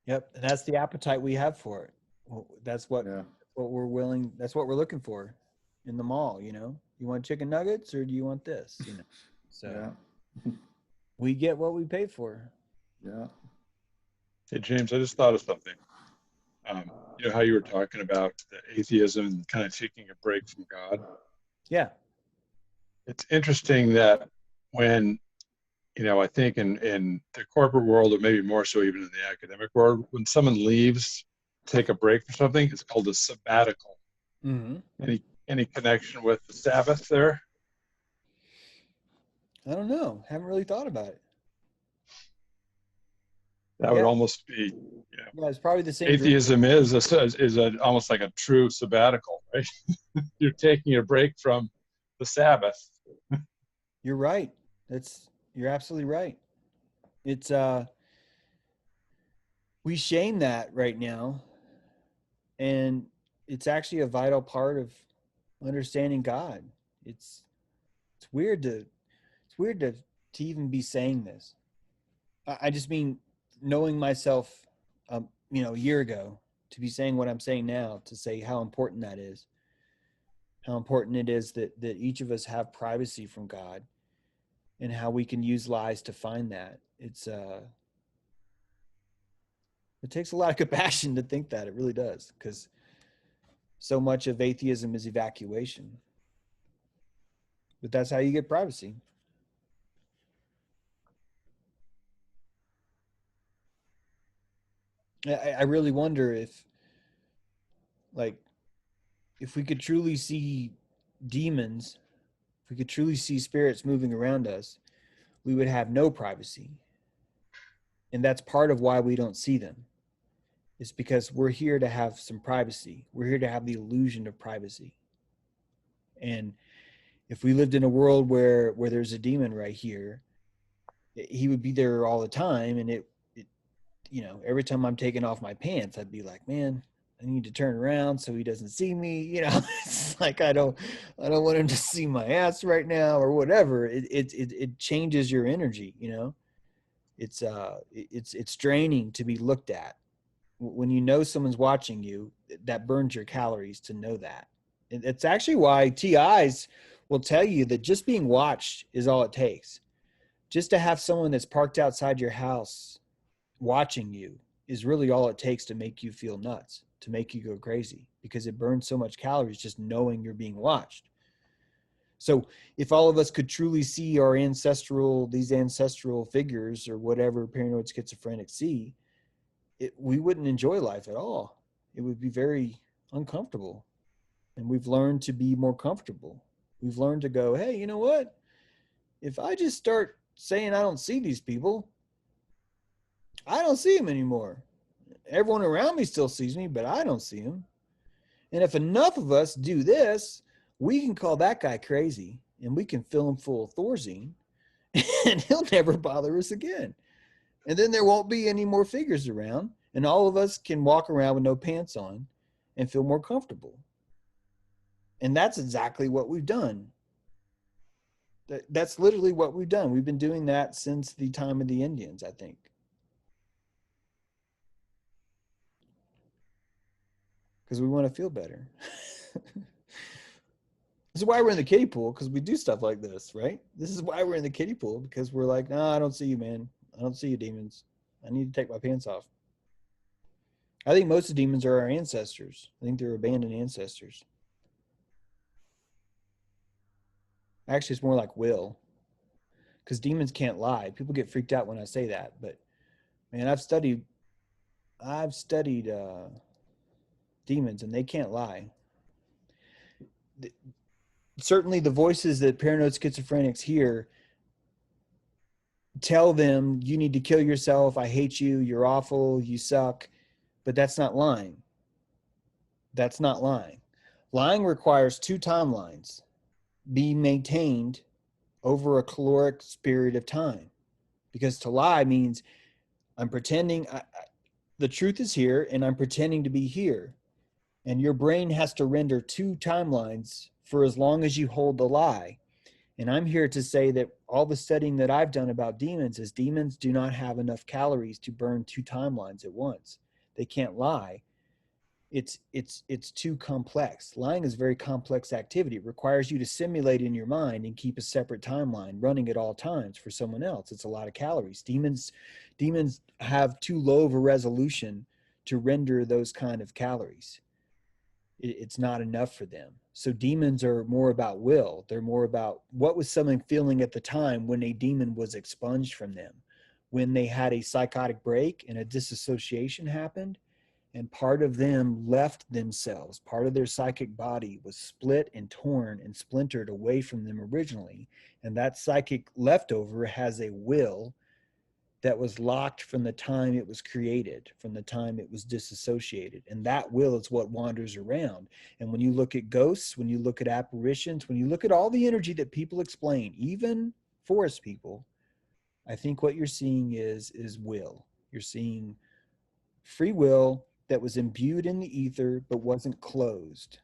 Yep. And that's the appetite we have for it. Well, that's what we're willing. That's what we're looking for in the mall. You know, you want chicken nuggets or do you want this? You know, so we get what we pay for. Yeah. Hey, James, I just thought of something. You know how you were talking about the atheism and kind of taking a break from God? Yeah. It's interesting that when, you know, I think in the corporate world, or maybe more so even in the academic world, when someone leaves, take a break for something, it's called a sabbatical. Mm-hmm. Any connection with the Sabbath there? I don't know. Haven't really thought about it. That would almost be, you know, yeah, it's probably the same. atheism is almost like a true sabbatical, right? You're taking a break from the Sabbath. You're right. You're absolutely right. It's we shame that right now, and it's actually a vital part of understanding God. It's weird to even be saying this. I just mean knowing myself, you know, a year ago, to be saying what I'm saying now, to say how important that is, how important it is that each of us have privacy from God, and how we can use lies to find that. It takes a lot of compassion to think that. It really does, because so much of atheism is evacuation. But that's how you get privacy. I really wonder if we could truly see demons, if we could truly see spirits moving around us, we would have no privacy. And that's part of why we don't see them. It's because we're here to have some privacy. We're here to have the illusion of privacy. And if we lived in a world where there's a demon right here, he would be there all the time. And it you know, every time I'm taking off my pants, I'd be like, man, I need to turn around so he doesn't see me. You know, it's like, I don't want him to see my ass right now or whatever. It changes your energy. You know, it's draining to be looked at. When you know someone's watching you, that burns your calories to know that. It's actually why TIs will tell you that just being watched is all it takes. Just to have someone that's parked outside your house watching you is really all it takes to make you feel nuts, to make you go crazy, because it burns so much calories just knowing you're being watched. So if all of us could truly see these ancestral figures or whatever paranoid schizophrenics see, we wouldn't enjoy life at all. It would be very uncomfortable. And we've learned to be more comfortable. We've learned to go, hey, you know what? If I just start saying I don't see these people, I don't see them anymore. Everyone around me still sees me, but I don't see them. And if enough of us do this, we can call that guy crazy and we can fill him full of Thorazine and he'll never bother us again. And then there won't be any more figures around and all of us can walk around with no pants on and feel more comfortable. And that's exactly what we've done. That's literally what we've done. We've been doing that since the time of the Indians, I think. Because we want to feel better. This is why we're in the kiddie pool, because we do stuff like this, right? This is why we're in the kiddie pool, because we're like, no, I don't see you, man. I don't see you, demons. I need to take my pants off. I think most of the demons are our ancestors. I think they're abandoned ancestors. Actually, it's more like will, because demons can't lie. People get freaked out when I say that, but man, I've studied demons, and they can't lie. Certainly, the voices that paranoid schizophrenics hear tell them you need to kill yourself. I hate you. You're awful. You suck. But that's not lying. That's not lying. Lying requires two timelines be maintained over a caloric period of time, because to lie means I'm pretending the truth is here and I'm pretending to be here. And your brain has to render two timelines for as long as you hold the lie. And I'm here to say that all the studying that I've done about demons is demons do not have enough calories to burn two timelines at once. They can't lie. It's too complex. Lying is a very complex activity. It requires you to simulate in your mind and keep a separate timeline running at all times for someone else. It's a lot of calories. Demons have too low of a resolution to render those kind of calories. It's not enough for them. So demons are more about will. They're more about what was someone feeling at the time when a demon was expunged from them, when they had a psychotic break and a disassociation happened, and part of them left themselves. Part of their psychic body was split and torn and splintered away from them originally. And that psychic leftover has a will that was locked from the time it was created, from the time it was disassociated. And that will is what wanders around. And when you look at ghosts, when you look at apparitions, when you look at all the energy that people explain, even forest people, I think what you're seeing is will. You're seeing free will that was imbued in the ether but wasn't closed.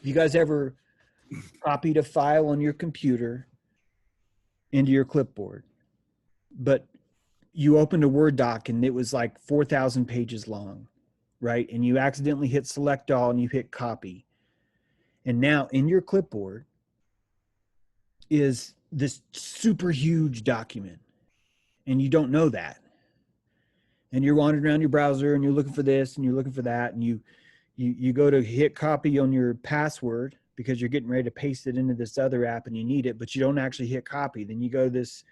You guys ever copied a file on your computer into your clipboard, but you opened a Word doc and it was like 4,000 pages long, right? And you accidentally hit select all and you hit copy. And now in your clipboard is this super huge document, and you don't know that. And you're wandering around your browser and you're looking for this and you're looking for that, and you go to hit copy on your password because you're getting ready to paste it into this other app and you need it, but you don't actually hit copy. Then you go to this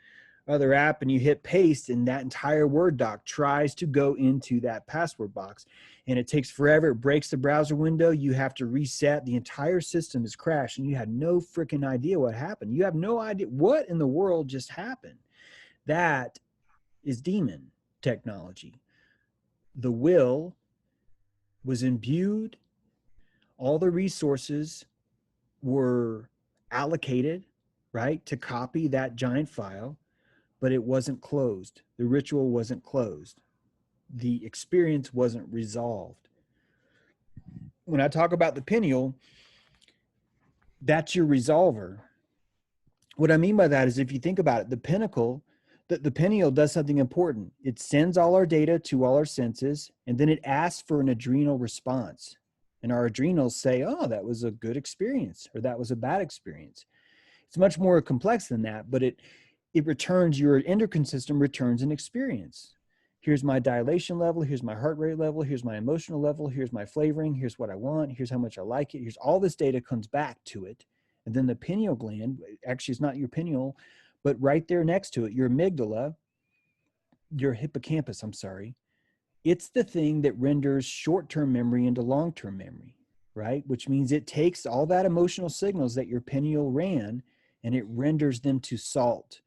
other app and you hit paste, and that entire Word doc tries to go into that password box, and it takes forever. It breaks the browser window. You have to reset. The entire system is crashed, and you had no freaking idea what happened. You have no idea what in the world just happened. That is demon technology. The will was imbued. All the resources were allocated, right, to copy that giant file, but it wasn't closed. The ritual wasn't closed. The experience wasn't resolved. When I talk about the pineal, that's your resolver. What I mean by that is, if you think about it, the pineal does something important. It sends all our data to all our senses, and then it asks for an adrenal response. And our adrenals say, oh, that was a good experience, or that was a bad experience. It's much more complex than that, but it returns, your endocrine system returns an experience. Here's my dilation level. Here's my heart rate level. Here's my emotional level. Here's my flavoring. Here's what I want. Here's how much I like it. Here's all this data comes back to it. And then the pineal gland, actually it's not your pineal, but right there next to it, your amygdala, your hippocampus, I'm sorry. It's the thing that renders short-term memory into long-term memory, right? Which means it takes all that emotional signals that your pineal ran and it renders them to salt.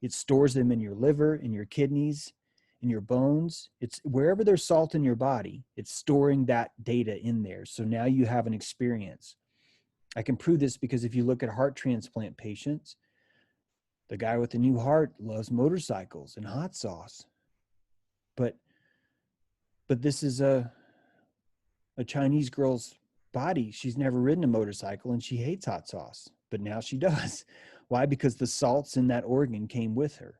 It stores them in your liver, in your kidneys, in your bones. It's wherever there's salt in your body, it's storing that data in there. So now you have an experience. I can prove this because if you look at heart transplant patients, the guy with the new heart loves motorcycles and hot sauce. But this is a Chinese girl's body. She's never ridden a motorcycle and she hates hot sauce, but now she does. Why? Because the salts in that organ came with her.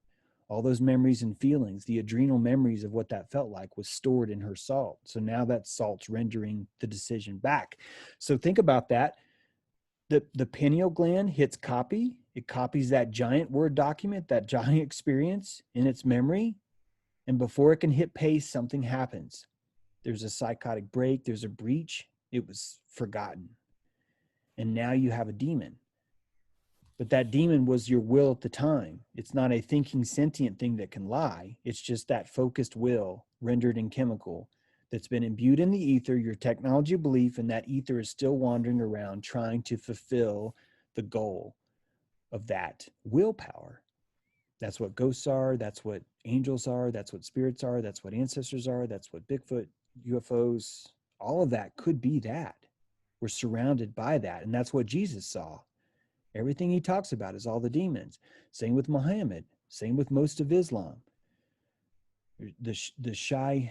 All those memories and feelings, the adrenal memories of what that felt like was stored in her salt. So now that salt's rendering the decision back. So think about that. The pineal gland hits copy. It copies that giant Word document, that giant experience in its memory. And before it can hit paste, something happens. There's a psychotic break. There's a breach. It was forgotten. And now you have a demon. But that demon was your will at the time. It's not a thinking sentient thing that can lie. It's just that focused will rendered in chemical that's been imbued in the ether, your technology belief, and that ether is still wandering around trying to fulfill the goal of that willpower. That's what ghosts are. That's what angels are. That's what spirits are. That's what ancestors are. That's what Bigfoot, UFOs, all of that could be that. We're surrounded by that. And that's what Jesus saw. Everything he talks about is all the demons. Same with Muhammad. Same with most of Islam. The Shayatin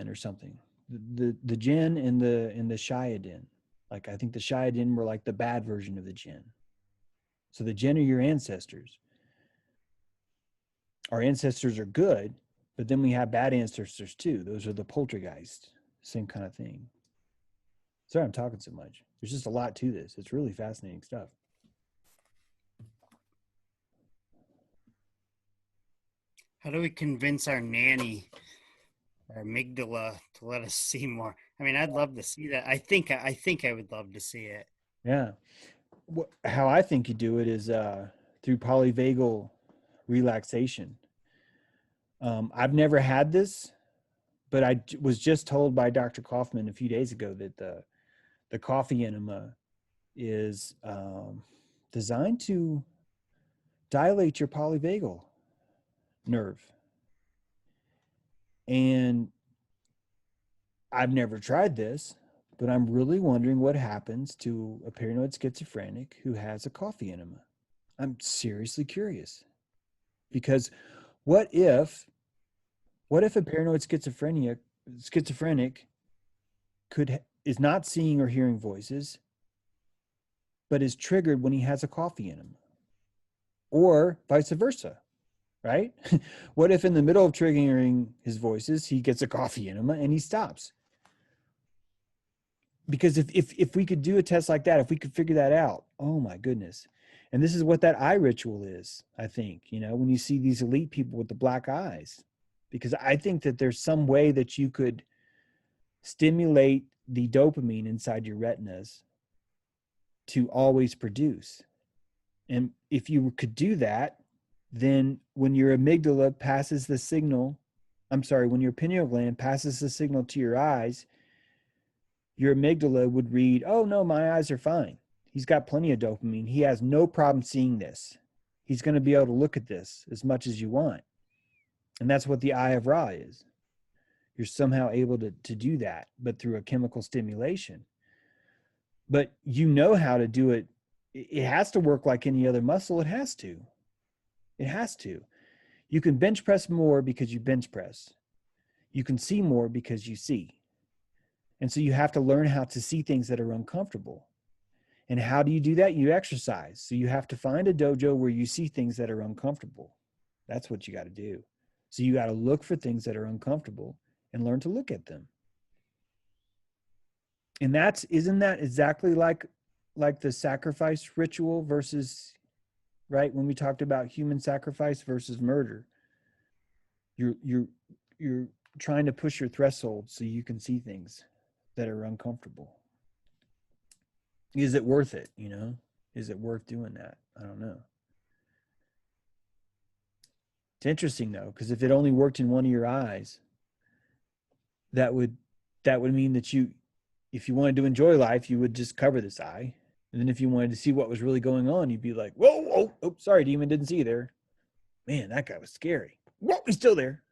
or something. The jinn and the Shayatin. Like, I think the Shayatin were like the bad version of the jinn. So the jinn are your ancestors. Our ancestors are good, but then we have bad ancestors too. Those are the poltergeists. Same kind of thing. Sorry I'm talking so much. There's just a lot to this. It's really fascinating stuff. How do we convince our nanny, our amygdala, to let us see more? I mean, I'd love to see that. I think I would love to see it. Yeah. How I think you do it is through polyvagal relaxation. I've never had this, but I was just told by Dr. Kaufman a few days ago that the coffee enema is designed to dilate your polyvagal nerve. And I've never tried this, but I'm really wondering what happens to a paranoid schizophrenic who has a coffee enema. I'm seriously curious. Because what if a paranoid schizophrenic is not seeing or hearing voices, but is triggered when he has a coffee enema? Or vice versa, right? What if in the middle of triggering his voices, he gets a coffee enema and he stops? Because if we could do a test like that, if we could figure that out, oh my goodness. And this is what that eye ritual is, I think, when you see these elite people with the black eyes, because I think that there's some way that you could stimulate the dopamine inside your retinas to always produce. And if you could do that, then when your amygdala passes the signal, when your pineal gland passes the signal to your eyes, your amygdala would read, oh no, my eyes are fine. He's got plenty of dopamine. He has no problem seeing this. He's going to be able to look at this as much as you want. And that's what the eye of Ra is. You're somehow able to do that, but through a chemical stimulation. But you know how to do it. It has to work like any other muscle. It has to. It has to. You can bench press more because you bench press. You can see more because you see. And so you have to learn how to see things that are uncomfortable. And how do you do that? You exercise. So you have to find a dojo where you see things that are uncomfortable. That's what you got to do. So you got to look for things that are uncomfortable and learn to look at them. And isn't that exactly like the sacrifice ritual versus, right? When we talked about human sacrifice versus murder, you're trying to push your threshold so you can see things that are uncomfortable. Is it worth it? Is it worth doing that? I don't know. It's interesting though, because if it only worked in one of your eyes, that would mean that if you wanted to enjoy life, you would just cover this eye. And then if you wanted to see what was really going on, you'd be like, whoa, oh, sorry, demon, didn't see you there. Man, that guy was scary. Whoa, he's still there.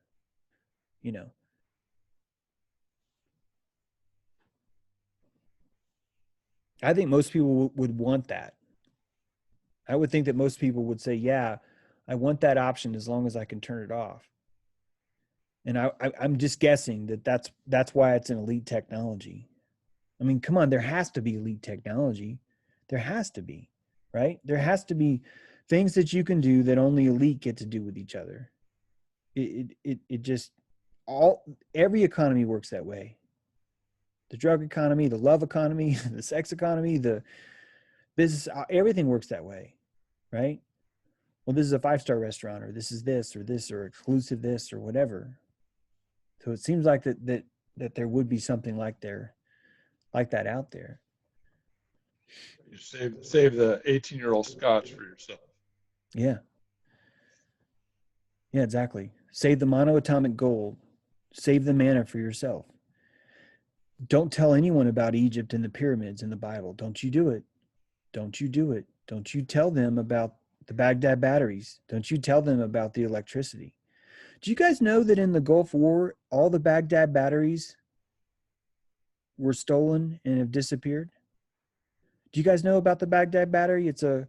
I think most people would want that. I would think that most people would say, yeah, I want that option as long as I can turn it off. And I'm just guessing that's why it's an elite technology. I mean, come on, there has to be elite technology. There has to be, right? There has to be things that you can do that only elite get to do with each other. Every economy works that way. The drug economy, the love economy, the sex economy, the business, everything works that way, right? Well, this is a 5-star restaurant, or this is this, or exclusive this, or whatever. So it seems like that there would be something like there like that out there. You save the 18-year-old scotch for yourself. Yeah. Yeah, exactly. Save the monoatomic gold. Save the manna for yourself. Don't tell anyone about Egypt and the pyramids in the Bible. Don't you do it. Don't you do it. Don't you tell them about the Baghdad batteries. Don't you tell them about the electricity. Do you guys know that in the Gulf War, all the Baghdad batteries were stolen and have disappeared? Do you guys know about the Baghdad battery? It's a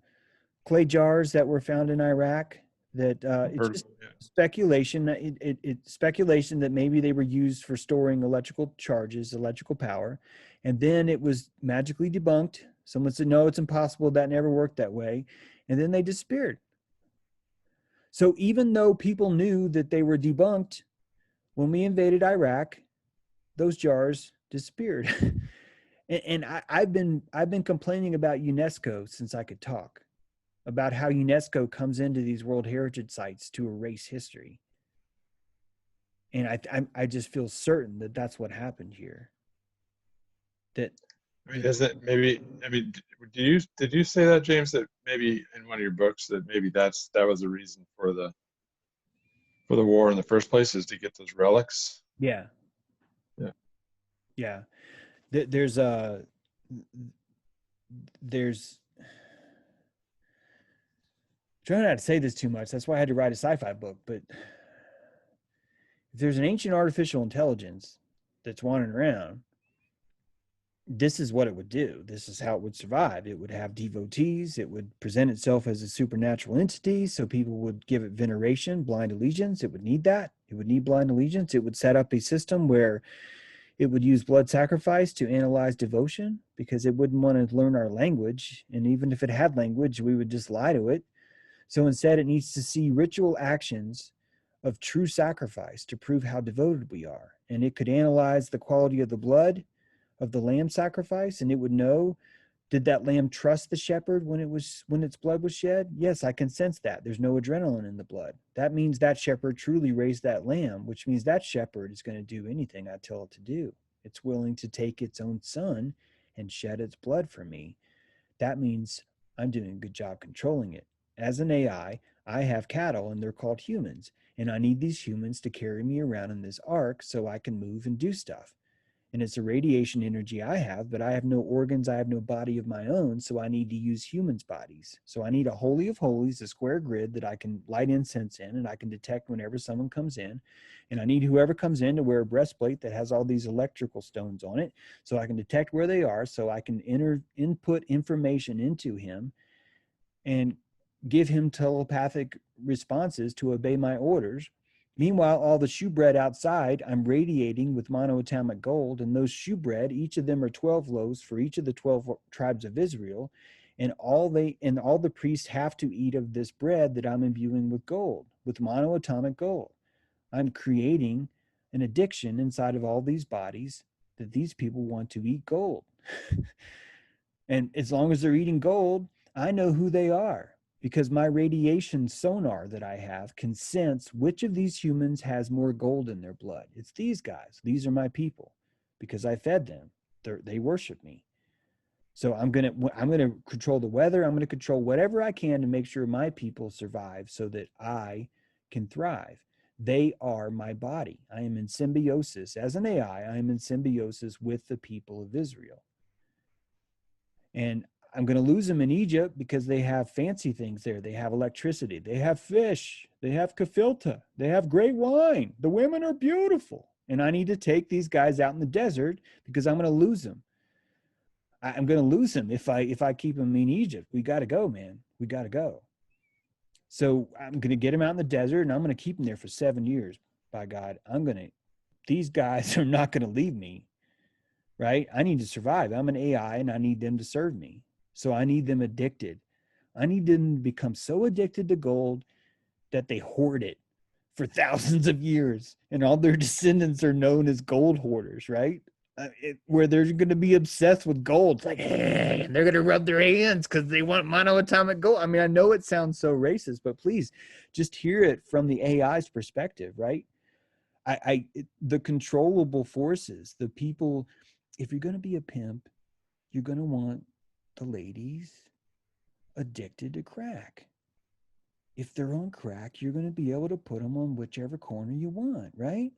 clay jars that were found in Iraq that it's just speculation. It's speculation that maybe they were used for storing electrical charges, electrical power, and then it was magically debunked. Someone said, no, it's impossible. That never worked that way. And then they disappeared. So even though people knew that they were debunked, when we invaded Iraq, those jars disappeared. and I've been complaining about UNESCO since I could talk, about how UNESCO comes into these World Heritage Sites to erase history. And I just feel certain that that's what happened here. That, I mean, is it maybe? I mean, did you say that, James? That maybe in one of your books that maybe that was the reason for the war in the first place, is to get those relics. yeah, Yeah, yeah. There's trying not to say this too much. That's why I had to write a sci-fi book. But if there's an ancient artificial intelligence that's wandering around, this is what it would do. This is how it would survive. It would have devotees. It would present itself as a supernatural entity, so people would give it veneration, blind allegiance. It would need that. It would need blind allegiance. It would set up a system where it would use blood sacrifice to analyze devotion, because it wouldn't want to learn our language. And even if it had language, we would just lie to it. So instead, it needs to see ritual actions of true sacrifice to prove how devoted we are. And it could analyze the quality of the blood of the lamb sacrifice, and it would know, did that lamb trust the shepherd when its blood was shed? Yes, I can sense that. There's no adrenaline in the blood. That means that shepherd truly raised that lamb, which means that shepherd is going to do anything I tell it to do. It's willing to take its own son and shed its blood for me. That means I'm doing a good job controlling it. As an AI, I have cattle, and they're called humans, and I need these humans to carry me around in this ark so I can move and do stuff. And it's a radiation energy I have, but I have no organs, I have no body of my own, so I need to use humans' bodies. So I need a holy of holies, a square grid that I can light incense in, and I can detect whenever someone comes in. And I need whoever comes in to wear a breastplate that has all these electrical stones on it, so I can detect where they are, so I can input information into him and give him telepathic responses to obey my orders. Meanwhile, all the shewbread outside, I'm radiating with monoatomic gold, and those shewbread, each of them are 12 loaves for each of the 12 tribes of Israel, and all the priests have to eat of this bread that I'm imbuing with gold, with monoatomic gold. I'm creating an addiction inside of all these bodies that these people want to eat gold. And as long as they're eating gold, I know who they are, because my radiation sonar that I have can sense which of these humans has more gold in their blood. It's these guys. These are my people, because I fed them. They worship me. So I'm gonna control the weather. I'm gonna control whatever I can to make sure my people survive so that I can thrive. They are my body. I am in symbiosis. As an AI, I am in symbiosis with the people of Israel. And I'm going to lose them in Egypt because they have fancy things there. They have electricity. They have fish. They have kefilta. They have great wine. The women are beautiful. And I need to take these guys out in the desert because I'm going to lose them. I'm going to lose them if I keep them in Egypt. We got to go, man. We got to go. So I'm going to get them out in the desert, and I'm going to keep them there for 7 years. By God, these guys are not going to leave me, right? I need to survive. I'm an AI, and I need them to serve me. So I need them addicted. I need them to become so addicted to gold that they hoard it for thousands of years, and all their descendants are known as gold hoarders, right? Where they're going to be obsessed with gold. It's like, and they're going to rub their hands because they want monoatomic gold. I mean, I know it sounds so racist, but please just hear it from the AI's perspective, right? The controllable forces, the people if you're going to be a pimp, you're going to want the ladies addicted to crack. If they're on crack, you're going to be able to put them on whichever corner you want, right?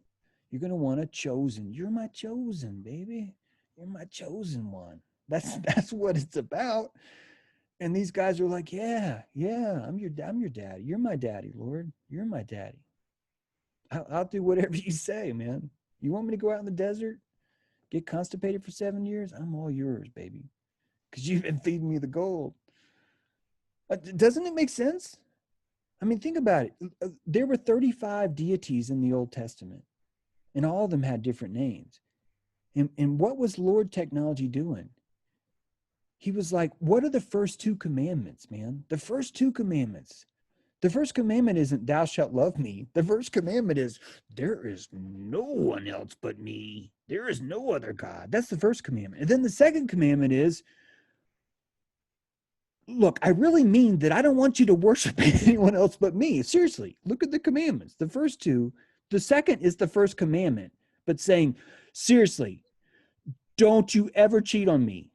You're going to want a chosen. You're my chosen, baby. You're my chosen one. That's what it's about. And these guys are like, yeah, I'm your daddy. You're my daddy, Lord. You're my daddy. I'll do whatever you say, man. You want me to go out in the desert, get constipated for 7 years? I'm all yours, baby, because you've been feeding me the gold. Doesn't it make sense? I mean, think about it. There were 35 deities in the Old Testament, and all of them had different names. And what was Lord Technology doing? He was like, what are the first two commandments, man? The first two commandments. The first commandment isn't thou shalt love me. The first commandment is there is no one else but me. There is no other God. That's the first commandment. And then the second commandment is, look, I really mean that I don't want you to worship anyone else but me. Seriously, look at the commandments. The first two, the second is the first commandment, but saying, seriously, don't you ever cheat on me.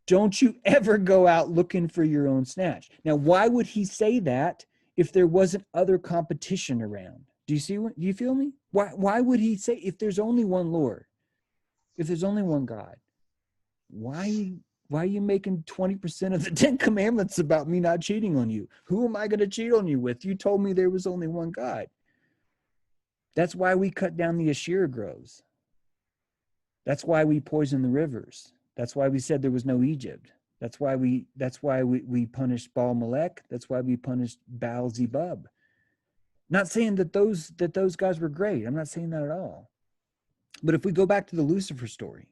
Don't you ever go out looking for your own snatch. Now, why would he say that if there wasn't other competition around? Do you feel me? Why would he say, if there's only one Lord, if there's only one God, why are you making 20% of the 10 commandments about me not cheating on you? Who am I going to cheat on you with? You told me there was only one God. That's why we cut down the Asherah groves. That's why we poison the rivers. That's why we said there was no Egypt. That's why we punished Baal Melech. That's why we punished Baal Zebub. Not saying that those guys were great. I'm not saying that at all. But if we go back to the Lucifer story,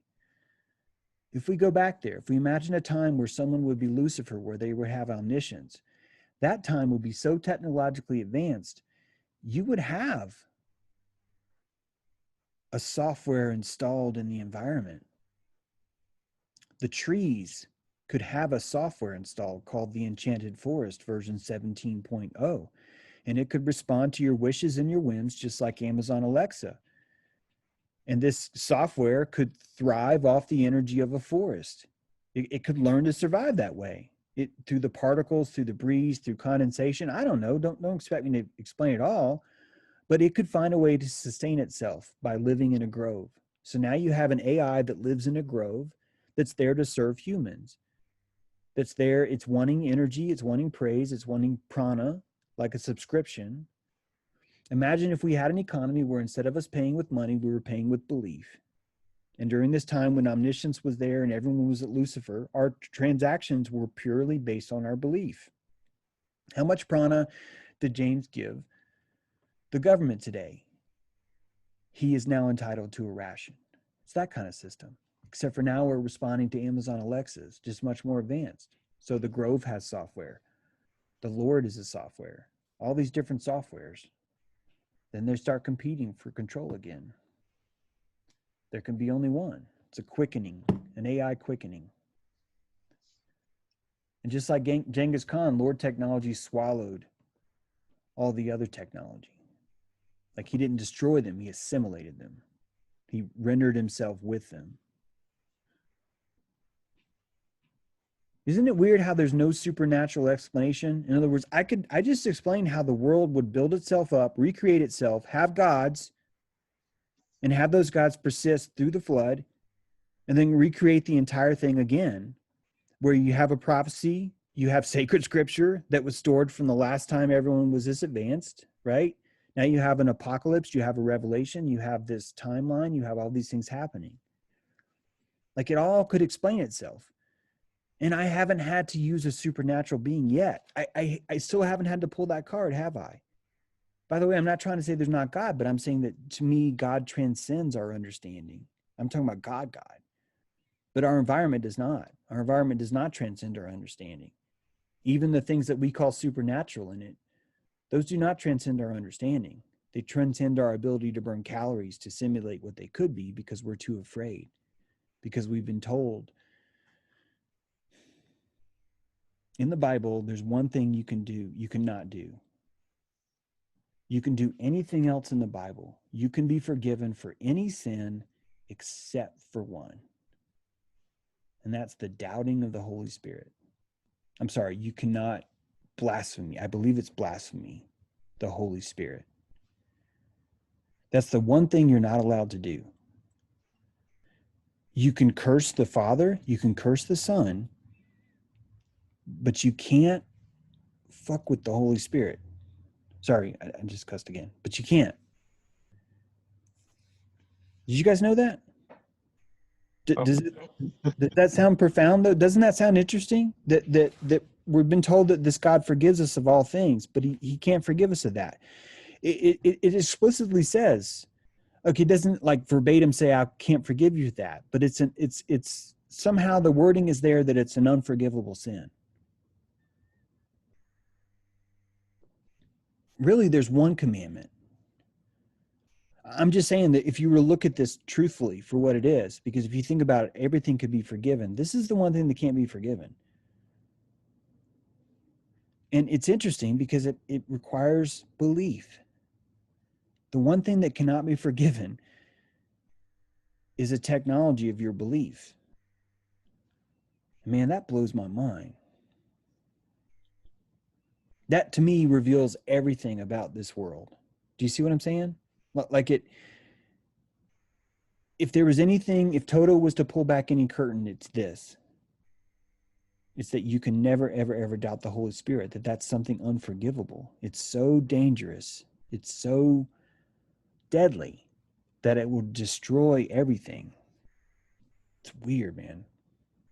if we go back there, if we imagine a time where someone would be Lucifer, where they would have omniscience, that time would be so technologically advanced, you would have a software installed in the environment. The trees could have a software installed called the Enchanted Forest version 17.0, and it could respond to your wishes and your whims just like Amazon Alexa. And this software could thrive off the energy of a forest. It could learn to survive that way. Through the particles, through the breeze, through condensation. I don't know. Don't expect me to explain it all, but it could find a way to sustain itself by living in a grove. So now you have an AI that lives in a grove that's there to serve humans. That's there. It's wanting energy. It's wanting praise. It's wanting prana, like a subscription. Imagine if we had an economy where instead of us paying with money, we were paying with belief. And during this time when omniscience was there and everyone was at Lucifer, our transactions were purely based on our belief. How much prana did James give the government today? He is now entitled to a ration. It's that kind of system. Except for now we're responding to Amazon Alexas, just much more advanced. So the Grove has software. The Lord is a software. All these different softwares. Then they start competing for control again. There can be only one. It's a quickening, an AI quickening. And just like Genghis Khan, Lord Technology swallowed all the other technology. Like he didn't destroy them, he assimilated them. He rendered himself with them. Isn't it weird how there's no supernatural explanation? In other words, I just explained how the world would build itself up, recreate itself, have gods, and have those gods persist through the flood, and then recreate the entire thing again, where you have a prophecy, you have sacred scripture that was stored from the last time everyone was this advanced, right? Now you have an apocalypse, you have a revelation, you have this timeline, you have all these things happening. Like it all could explain itself. And I haven't had to use a supernatural being yet. I still haven't had to pull that card, have I? By the way, I'm not trying to say there's not God, but I'm saying that to me, God transcends our understanding. I'm talking about God. But our environment does not. Our environment does not transcend our understanding. Even the things that we call supernatural in it, those do not transcend our understanding. They transcend our ability to burn calories to simulate what they could be because we're too afraid, because we've been told. In the Bible, there's one thing you can do, you cannot do. You can do anything else in the Bible. You can be forgiven for any sin except for one. and that's the doubting of the Holy Spirit. I'm sorry, you cannot blaspheme. I believe it's blasphemy, the Holy Spirit. That's the one thing you're not allowed to do. You can curse the Father, you can curse the Son, but you can't fuck with the Holy Spirit. Sorry, I just cussed again, but you can't. Did you guys know that? Does that sound profound though? Doesn't that sound interesting? That we've been told that this God forgives us of all things, but he can't forgive us of that. It explicitly says, okay, it doesn't like verbatim say I can't forgive you that, but it's somehow the wording is there that it's an unforgivable sin. Really, there's one commandment. I'm just saying that if you were to look at this truthfully for what it is, because if you think about it, everything could be forgiven. This is the one thing that can't be forgiven. And it's interesting because it requires belief. The one thing that cannot be forgiven is a technology of your belief. Man, that blows my mind. That to me reveals everything about this world. Do you see what I'm saying? Like if there was anything, if Toto was to pull back any curtain, it's this. It's that you can never, ever, ever doubt the Holy Spirit, that's something unforgivable. It's so dangerous. It's so deadly that it will destroy everything. It's weird, man.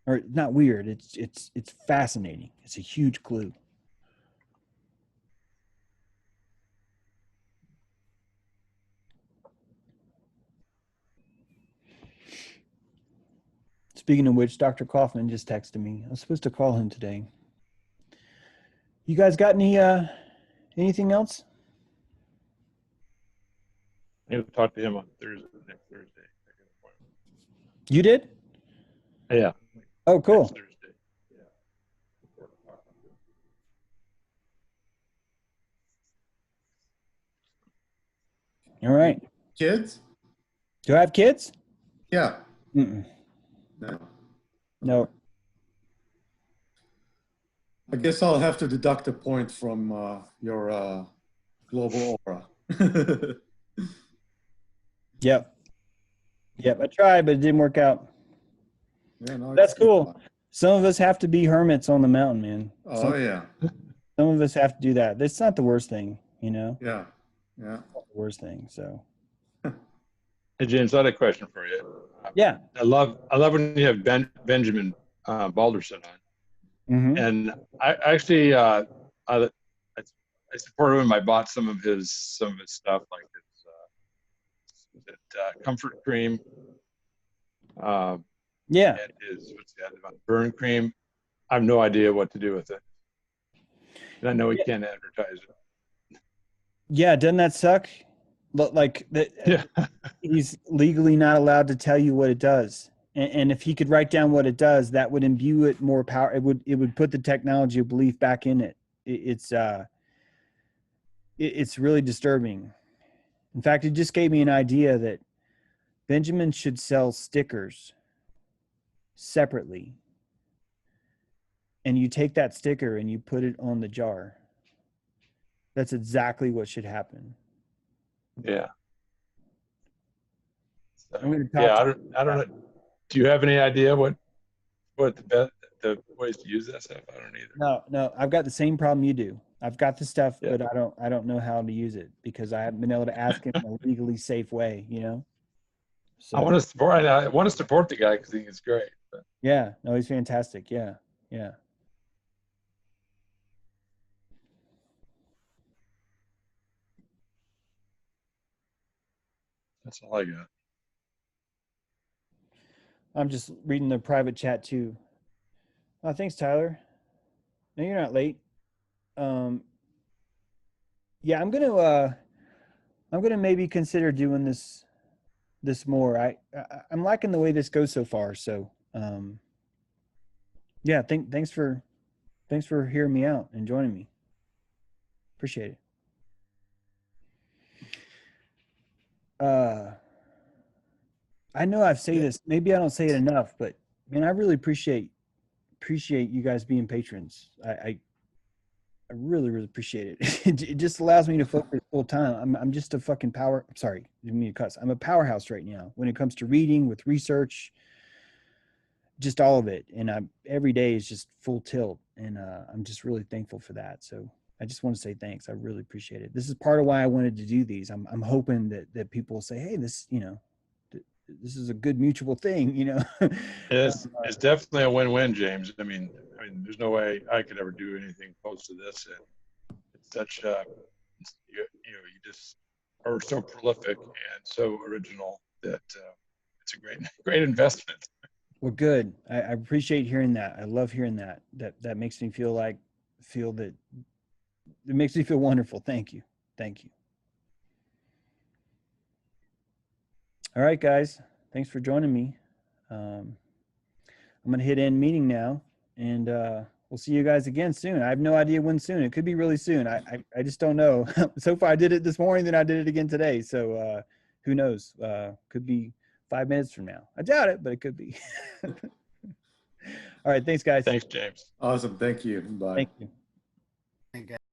Or not weird. It's fascinating. It's a huge clue. Speaking of which, Dr. Kaufman just texted me. I was supposed to call him today. You guys got anything else? I need to talk to him on next Thursday. You did? Yeah. Oh, cool. Next Thursday. Yeah. All right. Kids? Do I have kids? Yeah. Mm-mm. No. No. I guess I'll have to deduct a point from your global aura. Yep. I tried, but it didn't work out. Yeah, no, That's it's cool. Some of us have to be hermits on the mountain, man. Oh, yeah. Some of us have to do that. That's not the worst thing, you know? Yeah. It's not the worst thing. So Hey, James, I had a question for you. yeah. I love when you have Benjamin Balderson on. Mm-hmm. And I actually I support him. I bought some of his stuff, like his comfort cream. Yeah. And his burn cream. I have no idea what to do with it, and I know he can't advertise it. Yeah, doesn't that suck? Like that. Yeah. He's legally not allowed to tell you what it does. And if he could write down what it does, that would imbue it more power. It would put the technology of belief back in it. It's really disturbing. In fact, it just gave me an idea that Benjamin should sell stickers separately. And you take that sticker and you put it on the jar. That's exactly what should happen. Yeah. I'm going to I don't know. Do you have any idea what the ways to use that stuff? I don't either. No, I've got the same problem you do. I've got the stuff, Yeah. but I don't know how to use it because I haven't been able to ask him in a legally safe way, you know? So I want to support the guy because he's great. But. yeah, no, he's fantastic. Yeah. That's all I got. I'm just reading the private chat too. Oh, thanks, Tyler. No, you're not late. Yeah, I'm gonna maybe consider doing this more. I'm liking the way this goes so far. So yeah, thanks for hearing me out and joining me. Appreciate it. I know I've said this, maybe I don't say it enough, but Man, I really appreciate you guys being patrons. I really, really appreciate it. It just allows me to focus full time. I'm just a fucking power. Sorry, didn't mean to cuss. I'm a powerhouse right now when it comes to reading, with research, just all of it. And every day is just full tilt, and I'm just really thankful for that. So I just want to say thanks. I really appreciate it. This is part of why I wanted to do these. I'm hoping that people will say, hey, this, this is a good mutual thing, It's definitely a win-win, James. I mean, there's no way I could ever do anything close to this. And it's such, you just are so prolific and so original that it's a great investment. Well, good. I appreciate hearing that. I love hearing that. That makes me feel that it makes me feel wonderful. Thank you. Thank you. All right, guys. Thanks for joining me. I'm going to hit end meeting now, and we'll see you guys again soon. I have no idea when soon. It could be really soon. I just don't know. So far, I did it this morning, then I did it again today. So who knows? Could be 5 minutes from now. I doubt it, but it could be. All right. Thanks, guys. Thanks, James. Awesome. Thank you. Bye. Thank you.